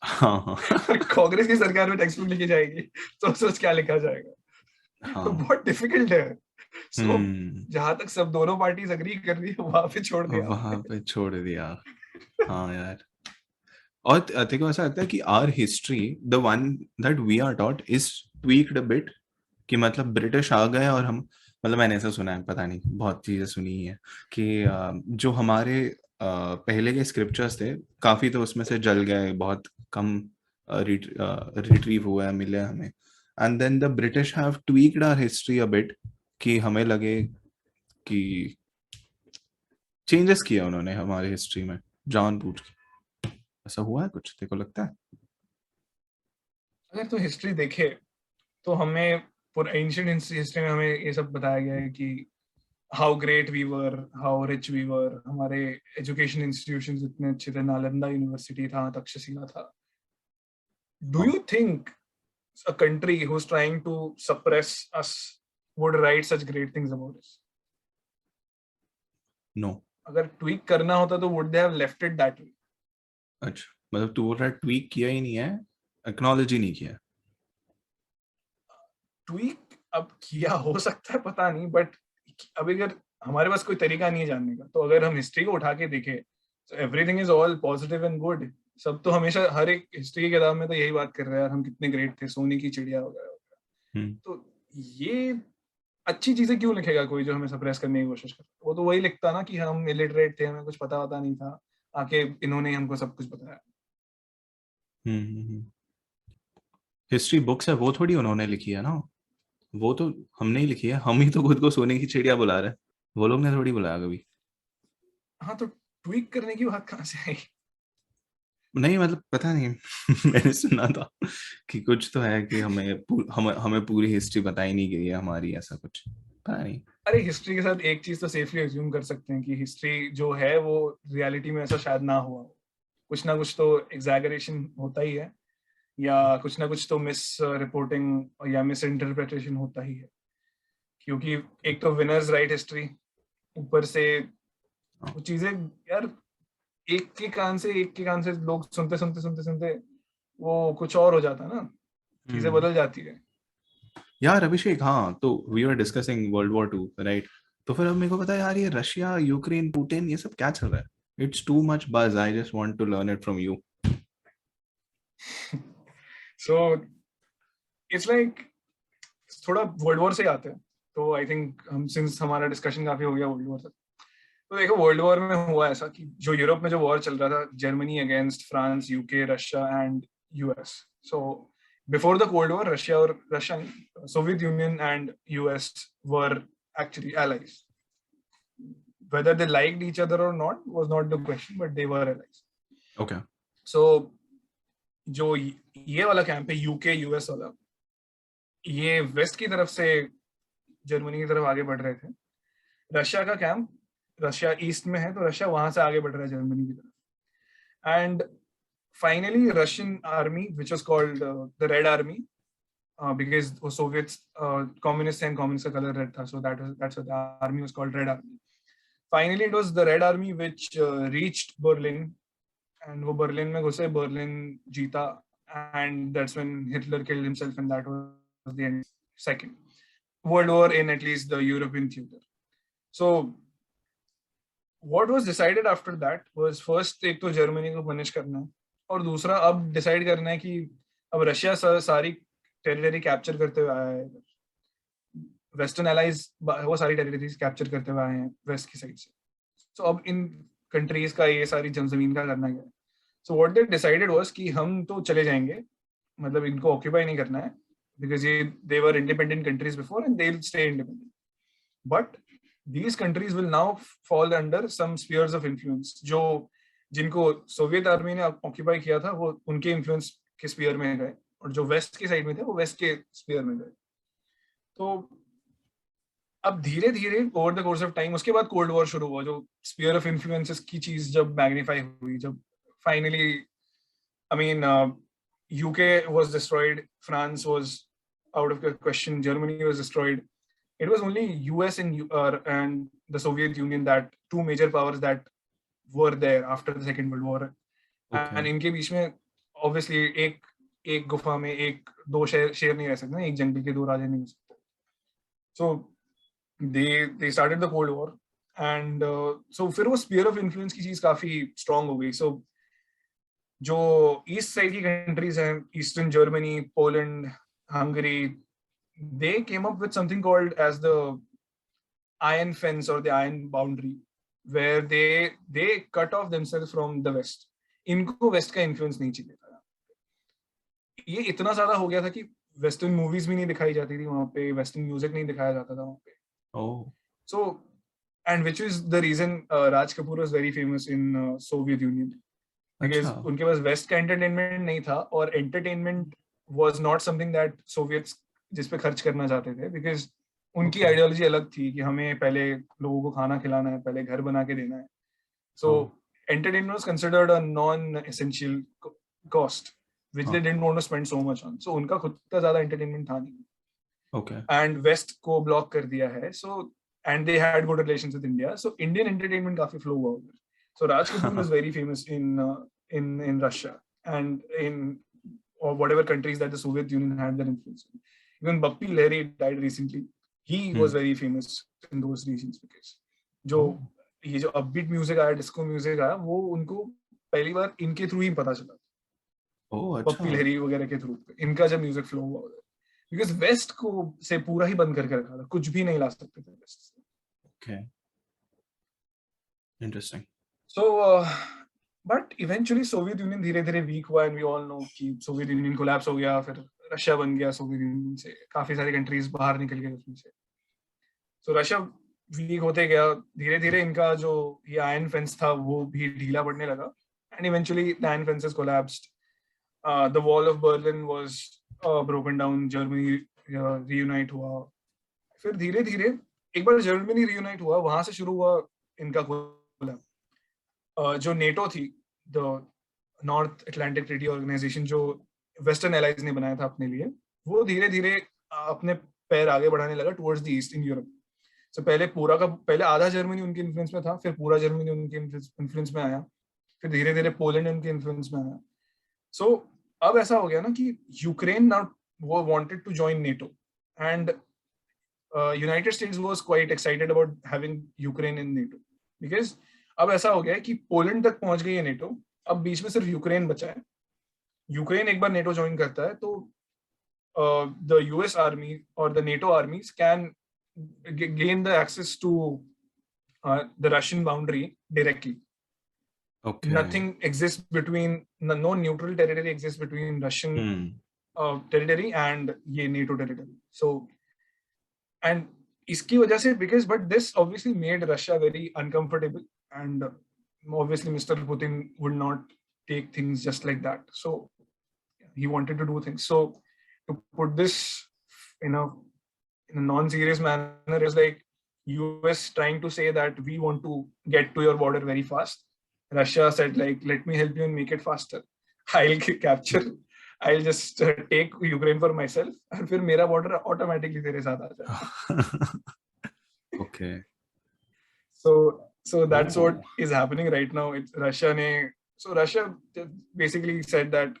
हाँ और कांग्रेस की सरकार में टेक्स्ट बुक लिखी जाएगी तो सोच क्या लिखा जाएगा। हाँ। तो बहुत डिफिकल्ट है। सो जहां तक सब दोनों पार्टीज अग्री कर रही है वहां पे छोड़ दिया वहां पे छोड़ दिया। हाँ यार। और तेरे को ऐसा लगता है कि our history, the one that we are taught, is tweaked a bit, कि मतलब ब्रिटिश आ गए और हम, मतलब मैंने ऐसा सुना है, पता नहीं, बहुत चीजें सुनी ही है कि जो हमारे पहले के स्क्रिप्चर्स थे, काफी तो उसमें से जल गए, बहुत कम रिट्रीव हुआ है, मिले हमें। And then the British have tweaked our history a bit, कि हमें लगे कि चेंजेस किया उन्होंने हमारी हिस्ट्री में जानबूझ के। ऐसा हुआ है कुछ, तेरे को लगता है? अगर तो हिस्ट्री देखे तो हमें पूरा एंशिएंट हिस्ट्री में हमें ये सब बताया गया है कि how great we were, how rich we were, हमारे एजुकेशन इंस्टीट्यूशंस इतने अच्छे थे, नालंदा यूनिवर्सिटी था, तक्षशिला था। डू हाँ। You think a country who's trying to suppress us would write such great things about us? No. अगर ट्वीक करना होता तो would they have left it that way? अच्छा, मतलब तू बोल रहा है ट्वीक किया ही नहीं है, एक्नॉलेज ही नहीं किया? ट्वीक अब किया हो सकता है, पता नहीं, बट अब अगर हमारे पास कोई तरीका नहीं है जानने का, तो अगर हम हिस्ट्री को उठा के देखें तो everything is all positive and good. सब तो हमेशा हर एक हिस्ट्री की किताब में तो यही बात कर रहे हैं, हम कितने ग्रेट थे, सोने की चिड़िया वगैरह। तो ये अच्छी चीजें क्यों लिखेगा कोई जो हमें सप्रेस करने की कोशिश करता? वो तो वही लिखता ना कि हम इलिटरेट थे, हमें कुछ पता नहीं था, आके इन्होंने हमको सब कुछ बताया। हिस्ट्री बुक्स है, वो थोड़ी उन्होंने लिखी है ना, वो तो हमने ही लिखी है। हम ही तो खुद को सोने की चिड़िया बुला रहे हैं, वो लोग ने थोड़ी बुलाया कभी। हाँ, तो ट्वीक करने की बात कहाँ से आई? नहीं मतलब पता नहीं मैंने सुना था कि कुछ तो है कि हमें पूरी हिस्ट्री बताई नहीं गई है हमारी, ऐसा कुछ, पता नहीं। अरे हिस्ट्री के साथ एक चीज तो सेफली अज्यूम कर सकते हैं कि हिस्ट्री जो है वो रियलिटी में ऐसा शायद ना हुआ हो। कुछ ना कुछ तो एग्जैगरेशन होता ही है, या कुछ ना कुछ तो मिस रिपोर्टिंग या मिस इंटरप्रिटेशन होता ही है। क्योंकि एक तो विनर्स राइट हिस्ट्री, ऊपर से वो चीजें, यार एक के कान से लोग सुनते वो कुछ और हो जाता है ना, चीजें बदल जाती है। यार अभिषेक, हाँ, तो we are discussing world war 2, right? तो फिर अब मेरे को पता है यार, ये रशिया, यूक्रेन, पुतिन, ये सब क्या चल रहा है? It's too much buzz, I just want to learn it from you. So it's like थोड़ा वर्ल्ड वॉर से आते हैं, तो आई थिंक हम सिंस हमारा डिस्कशन काफी हो गया वर्ल्ड वॉर तक, तो देखो वर्ल्ड वॉर में हुआ ऐसा कि जो यूरोप में जो वॉर चल रहा था, Germany against France, UK, Russia and US. So before the cold war Russia, Soviet union and US were actually allies. Whether they liked each other or not was not the question, but they were allies. Okay. So जो ये वाला camp है UK US वाला, ये waste की तरफ से Germany की तरफ आगे बढ़ रहे थे। रशिया का कैंप, रशिया ईस्ट में है तो रशिया वहां से आगे बढ़ रहा है जर्मनी की तरफ। And finally, Russian army, which was called the Red Army, because Soviets, communists and communist color red tha, so that's why the army was called Red Army. Finally, it was the Red Army which reached Berlin, and वो Berlin में घुसे, Berlin जीता, and that's when Hitler killed himself, and that was the end. Second World War in at least the European theater. So what was decided after that was first, एक तो Germany को punish करना है, और दूसरा अब decide करना है कि अब रशिया सारी टेरिटरी कैप्चर करते हुए आया है, वेस्टर्न एलाइज वो सारी टेरिटरीज कैप्चर करते हुए आए हैं वेस्ट की साइड से. सो अब इन कंट्रीज का ये सारी जमीन का करना क्या है. So what they decided was कि हम तो चले जाएंगे, मतलब इनको ऑक्यूपाई नहीं करना है, बिकॉज ये they were independent countries before and they will stay independent, but these countries will now fall under some spheres of influence. जो जिनको सोवियत आर्मी ने ऑक्यूपाई किया था वो उनके इन्फ्लुएंस के स्फीयर में गए, और जो वेस्ट की साइड में थे वो वेस्ट के स्फीयर में गए. तो अब धीरे धीरे over the course of time उसके बाद कोल्ड वॉर शुरू हुआ, जो स्फीयर ऑफ इन्फ्लुएंसेस की चीज जब मैग्नीफाई हुई, जब finally I mean UK was destroyed, France was out of the question, Germany was destroyed. It was only US and the Soviet Union, that two major powers that were there after the Second World War. Okay. And इनके बीच में obviously एक गुफा में दो शेर नहीं रह सकते, एक जंगल के दो राजा नहीं हो सकते. So they started the Cold War, and so फिर वो sphere of influence की चीज काफी strong हो गई. So जो ईस्ट साइड की कंट्रीज हैं, eastern Germany, Poland, Hungary, they came up with something called as the iron fence or the iron boundary, where they cut off themselves from the west. इनको waste का influence नहीं चाहिए था. ये इतना ज्यादा हो गया था कि वेस्टर्न मूवीज भी नहीं दिखाई जाती थी वहां पे, वेस्टर्न म्यूजिक नहीं दिखाया जाता था वहां पे. So and which is the reason Raj Kapoor was very famous in Soviet Union, because उनके पास वेस्ट का एंटरटेनमेंट नहीं था, और entertainment was not something that Soviets जिस पे खर्च करना चाहते थे, बिकॉज उनकी आइडियोलॉजी अलग थी कि हमें पहले लोगों को खाना खिलाना है, पहले घर बना के देना है. So entertainment was considered a non essential cost which they didn't want to spend so much on. So उनका खुद का ज्यादा एंटरटेनमेंट था नहीं. ओके. एंड वेस्ट को ब्लॉक कर दिया है. So and they had good relations with India, so Indian entertainment काफी फ्लो हुआ उधर. सो Raj Kapoor was very famous in Russia and in or whatever countries that the Soviet Union had their influence in. Even Bappi Lahiri died recently. He was very famous in those regions because जो ये जो upbeat music आया, disco music आया, वो उनको पहली बार इनके through ही पता चला. बप्पी लहरी वगैरह के थ्रू इनका जब म्यूजिक फ्लो हुआ उधर, बिकॉज वेस्ट को से पूरा ही बंद करके रखा था, कुछ भी नहीं ला सकते थे वेस्ट से. Okay, interesting. So but eventually Soviet union धीरे धीरे वीक हुआ, एंड वी ऑल नो कि सोवियत यूनियन कोलैप्स हो गया, फिर रशिया बन गया सोवियत यूनियन से, काफी सारी कंट्रीज बाहर निकल गए उसमें से. सो रशिया वीक होते गया, धीरे धीरे इनका जो ये आयरन फेंस था वो भी ढीला पड़ने लगा, and eventually the iron fences collapsed. The wall of Berlin was broken down, Germany reunite हुआ. फिर धीरे धीरे एक बार जर्मनी रीयूनाइट हुआ, वहां से शुरू हुआ इनका कोलैप्स. जो नेटो थी, the North Atlantic Treaty Organization, जो वेस्टर्न एलाइज ने बनाया था अपने लिए, वो धीरे धीरे अपने पैर आगे बढ़ाने लगा towards the east in Europe. So पहले आधा जर्मनी उनके इन्फ्लुएंस में था, फिर पूरा जर्मनी उनके इन्फ्लुएंस में आया, फिर धीरे धीरे पोलैंड उनके इन्फ्लुएंस में आया. सो अब ऐसा हो गया ना कि यूक्रेन नाउ वो wanted to join NATO, and United States was quite excited about having Ukraine in NATO, because अब ऐसा हो गया है कि पोलैंड तक पहुंच गई है नेटो, अब बीच में सिर्फ यूक्रेन बचा है. यूक्रेन एक बार नेटो ज्वाइन करता है तो द यूएस आर्मी और the NATO armies can gain the access to the Russian boundary directly. Okay. Nothing exists between, no neutral territory exists between Russian territory and ये NATO territory. So, and इसकी वजह से, but this obviously made Russia very uncomfortable, and obviously Mr. Putin would not take things just like that. So he wanted to do things. So to put this in a non-serious manner is like US trying to say that we want to get to your border very fast, Russia said like, let me help you and make it faster. I'll just take Ukraine for myself, and फिर मेरा border automatically तेरे साथ आ जाएगा. Okay. So that's what is happening right now. It's Russia basically said that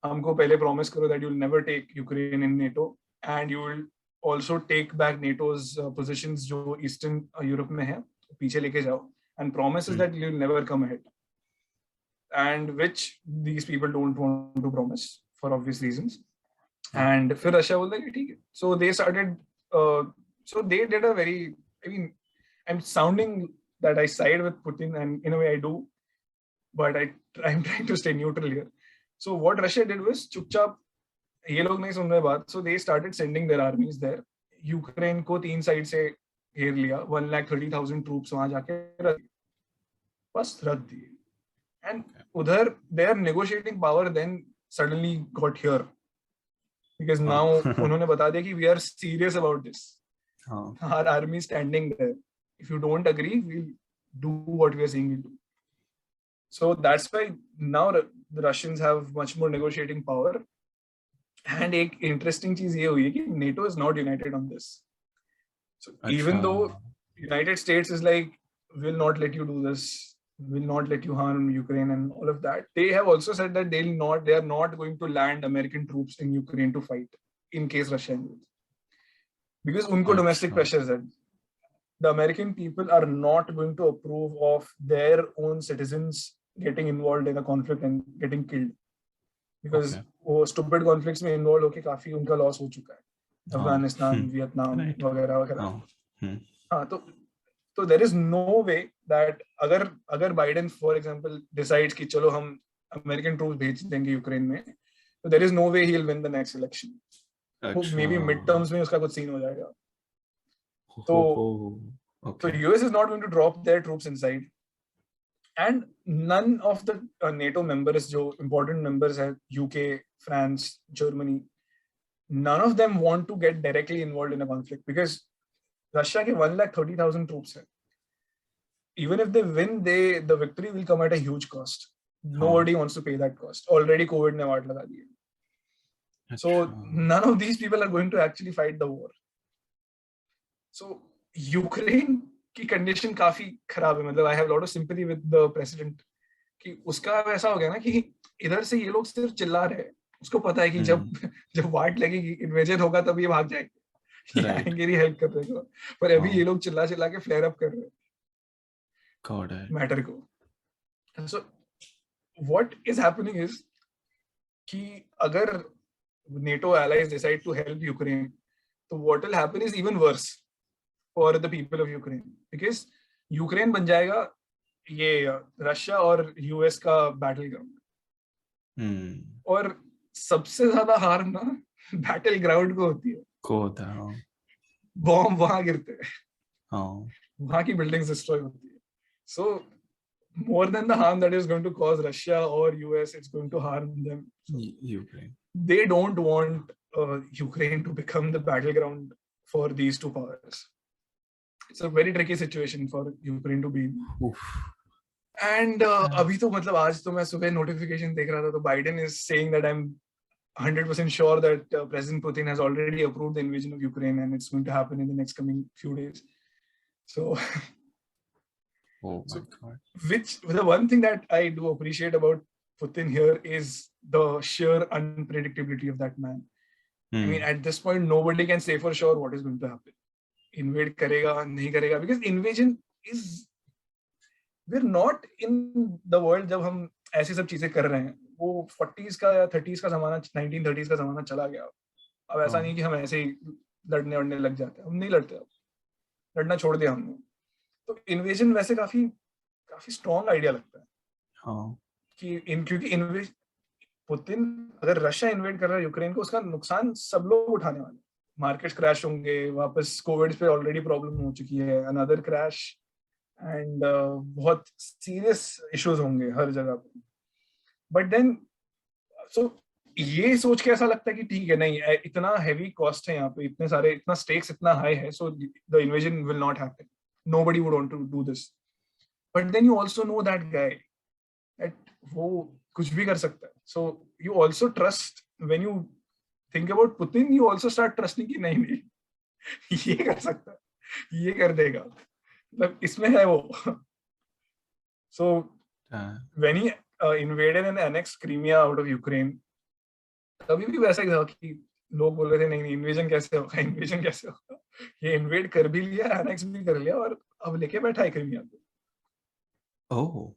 हमको पहले promise करो that you'll never take Ukraine in NATO, and you will also take back NATO's positions जो Eastern Europe में है, पीछे लेके जाओ, and promises that you'll never come ahead, and which these people don't want to promise for obvious reasons. And फिर Russia बोलता है ठीक है. So they started. So they did a very. I mean, I'm sounding that I side with Putin, and in a way I do, but I'm trying to stay neutral here. So what Russia did was चुपचाप ये लोग नहीं सुन रहे बात, so they started sending their armies there. Ukraine को 3 side से घेर लिया, 1,30,000 troops वहां जाके रख दिए. And उधर their negotiating power then suddenly got here, because now उन्होंने बता दिया कि we are serious about this. Our army standing there. If you don't agree, we'll do what we are saying we'll do. So that's why now the Russians have much more negotiating power. And एक interesting चीज ये हुई है कि NATO is not united on this. So even though United States is like, will not let you do this, will not let you harm Ukraine and all of that, they have also said that they are not going to land American troops in Ukraine to fight in case Russia invades. Because unko domestic pressures है. The American people are not going to approve of their own citizens getting involved in a conflict and getting killed. Because वो stupid conflicts में involved होके काफी उनका loss हो चुका है. Afghanistan, Vietnam, वगैरह वगैरह. हाँ, तो there is no way that अगर Biden, for example, decides कि चलो हम American troops भेज देंगे यूक्रेन में, so there is no way he'll win the next election. Maybe midterms में उसका कुछ scene हो जाएगा. So US is not going to drop their troops inside, and none of the NATO members, जो important members हैं, UK, France, Germany, none of them want to get directly involved in a conflict, because Russia के 1,30,000 troops हैं. Even if they win, the victory will come at a huge cost. Nobody wants to pay that cost. Already COVID ने वाट लगा दी है. So none of these people are going to actually fight the war. So Ukraine की condition काफी खराब है. मतलब I have a lot of sympathy with the president कि उसका वैसा हो गया ना कि इधर से ये लोग सिर्फ चिल्ला रहे हैं. उसको पता है कि जब वाट लगेगी, इन्वेजन होगा, तब ये भाग जाएंगे. आएंगे नहीं हेल्प कर रहे हैं, पर अभी ये लोग चिल्ला के फ्लेयर अप कर रहे हैं मैटर को. So what is happening is कि अगर NATO allies decide to help Ukraine, so what will happen is even worse for the people of Ukraine, because Ukraine बन जाएगा ये रशिया और यूएस का बैटल ग्राउंड. और सबसे ज्यादा हार ना बैटल ग्राउंड को होती है. बॉम्ब वहां गिरते हैं, वहां की बिल्डिंग्स डिस्ट्रॉय होती है. So more than the harm that is going to cause Russia or US, it's going to harm them. Ukraine. They don't want Ukraine to become the battleground for these two powers. It's a very tricky situation for Ukraine to be in. And अभी तो मतलब आज तो मैं सुबह notification देख रहा था, तो Biden is saying that I'm 100% sure that President Putin has already approved the invasion of Ukraine, and it's going to happen in the next coming few days. So God. Which the one thing that I do appreciate about Putin here is the sheer unpredictability of that man. I mean, at this point, nobody can say for sure what is going to happen. Invade करेगा, नहीं करेगा, because invasion is, we're not in the world जब हम ऐसी सब चीजें कर रहे हैं. वो 40s का या 30s का जमाना, 1930s का जमाना चला गया. अब ऐसा नहीं कि हम ऐसे ही लड़ने लग जाते हैं. हम नहीं लड़ते, अब लड़ना छोड़ दिया हमने. तो इन्वेजन वैसे काफी स्ट्रॉन्ग आइडिया लगता है कि क्योंकि पुतिन अगर रशिया इन्वेड कर रहा है यूक्रेन को, उसका नुकसान सब लोग उठाने वाले. मार्केट्स क्रैश होंगे, वापस कोविड पे ऑलरेडी प्रॉब्लम हो चुकी है, अनदर क्रैश, एंड बहुत सीरियस इश्यूज होंगे हर जगह पे. बट देन सो ये सोच के ऐसा लगता है कि ठीक है, नहीं इतना हैवी कॉस्ट है यहाँ पे, इतना स्टेक्स इतना हाई है, so the invasion will not happen. Nobody would want to do this. But then you also know that guy that वो कुछ भी कर सकता है. So you also trust when you think about Putin, you also start trusting कि नहीं ये कर सकता है, ये कर देगा, मतलब इसमें है वो. So when he invaded and annexed Crimea out of Ukraine, तभी भी वैसा ही था कि लोग बोल रहे थे नहीं इन्वेजन कैसे होगा, इन्वेजन कैसे होगा. ये इन्वेड कर भी लिया, एनेक्स भी कर लिया और अब लेके बैठा है क्रीमिया को. Oh,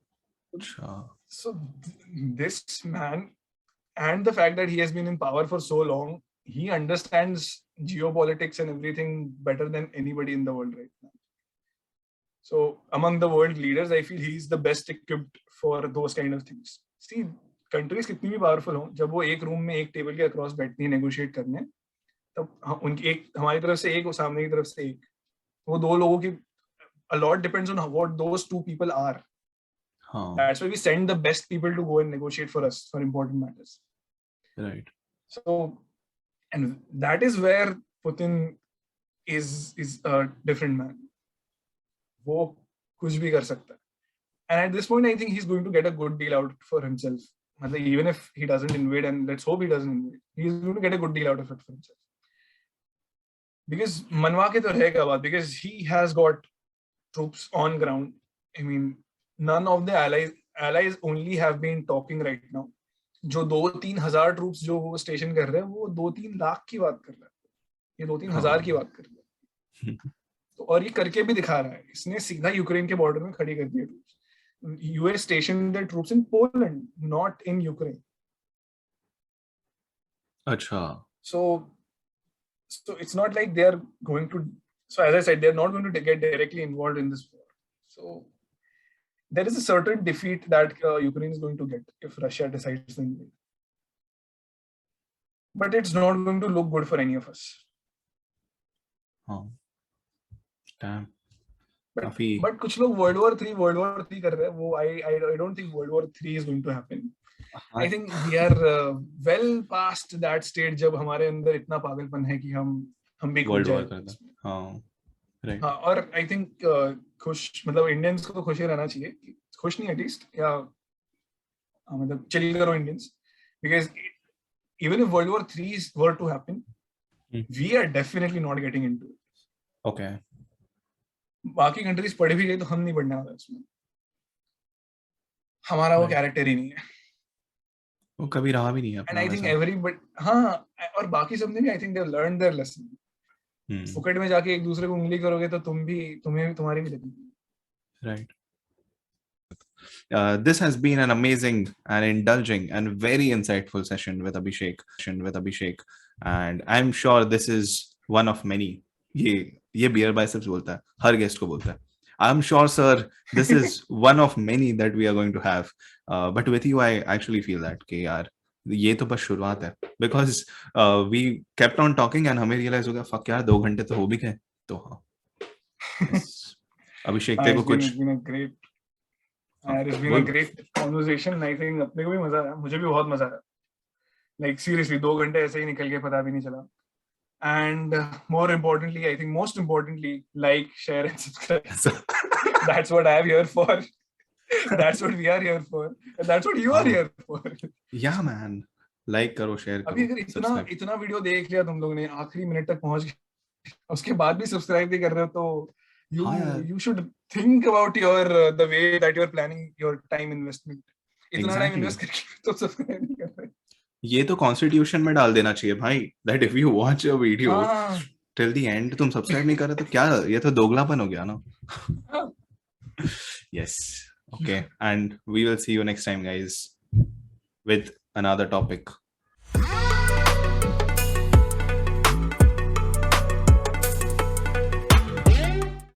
अच्छा. So this man, and the fact that he has been in power for so long, he understands geopolitics and everything better than anybody in the world right now. So among the world leaders, I feel he's the best equipped for those kind of things. See, countries कितनी भी powerful हो, जब वो एक room में एक table के across बैठती है नेगोशिएट करने, तब उनकी एक हमारी तरफ से एक और सामने की तरफ से एक, वो दो लोगों की a lot depends on what those two people are. That's why we send the best people to go and negotiate for us for important matters. Right. So, and that is where Putin is a different man. वो कुछ भी कर सकता है. And at this point, I think he's going to get a good deal out for himself. Even if he doesn't invade, and let's hope he doesn't invade, he's going to get a good deal out of it for himself. Because मनवा के तो रहेगा बात, because he has got troops on ground. I mean, none of the allies only have been talking right now. जो 2-3 हजार troops जो वो station कर रहे हैं, वो 2-3 लाख की बात कर रहा है, ये 2-3 हजार की बात कर रहा है. तो और ये करके भी दिखा रहा है. इसने सीधा यूक्रेन के बॉर्डर में खड़ी कर दी troops. US stationed their troops in Poland, not in Ukraine. Acha. So it's not like they are going to. So as I said, they are not going to get directly involved in this war. So there is a certain defeat that Ukraine is going to get if Russia decides to invade. But it's not going to look good for any of us. Oh, damn. But कुछ लोग World War 3 कर रहे हैं. वो I don't think World War 3 is going to happen. I think we are well past that stage जब हमारे अंदर इतना पागलपन है कि हम भी World War करते हैं. हाँ, right. हाँ, और I think खुश, मतलब इंडियंस को खुश रहना चाहिए, खुश नहीं एटलीस्ट, या मतलब चिल करो Indians, because even if World War 3 were to happen, we are definitely not getting into it. Okay. बाकी कंट्रीज पढ़ भी गई तो हम नहीं पढ़ने वाले उसमें. हमारा वो कैरेक्टर ही नहीं है, वो कभी रहा भी नहीं है. एंड आई थिंक एवरीबडी, हाँ, और बाकी सबने भी I think they have learned there lesson. फुकट में जाके एक दूसरे को उंगली करोगे तो तुम्हारी भी लगेगी. Right. This has been an amazing and indulging and very insightful session with Abhishek, and I'm sure this is one of many. ये beer biceps बोलता है, हर गेस्ट को बोलता है. I'm sure, sir, this is one of many that we are going to have. But with you, I actually feel that कि यार ये तो बस शुरुआत है, because we kept on talking and हमें realize हो गया fuck यार 2 घंटे तो हो भी गए. तो हाँ. अभिषेक तेरे को कुछ. It's been a great conversation. I think अपने को भी मजा आया, मुझे भी बहुत मजा आया. Like seriously, 2 घंटे ऐसे ही निकल गए, पता भी नहीं चला. And more importantly, I think most importantly, like, share and subscribe. That's what I am here for. That's what we are here for. And that's what you are here for. Yeah, man. Like करो, share करो. अभी अगर इतना video देख लिया तुम लोग ने, आखिरी मिनट तक पहुंच गए, उसके बाद भी सब्सक्राइब भी कर रहे हो, तो you should think about the way that you are planning your time investment. इतना टाइम इन्वेस्ट करके तो सब्सक्राइब नहीं कर रहे. ये तो कॉन्स्टिट्यूशन में डाल देना चाहिए भाई, that if you watch a video till the end तुम सब्सक्राइब नहीं कर रहे तो क्या, ये तो दोगलापन हो गया ना. Yes. Okay. And we will see you next time, guys, with another topic.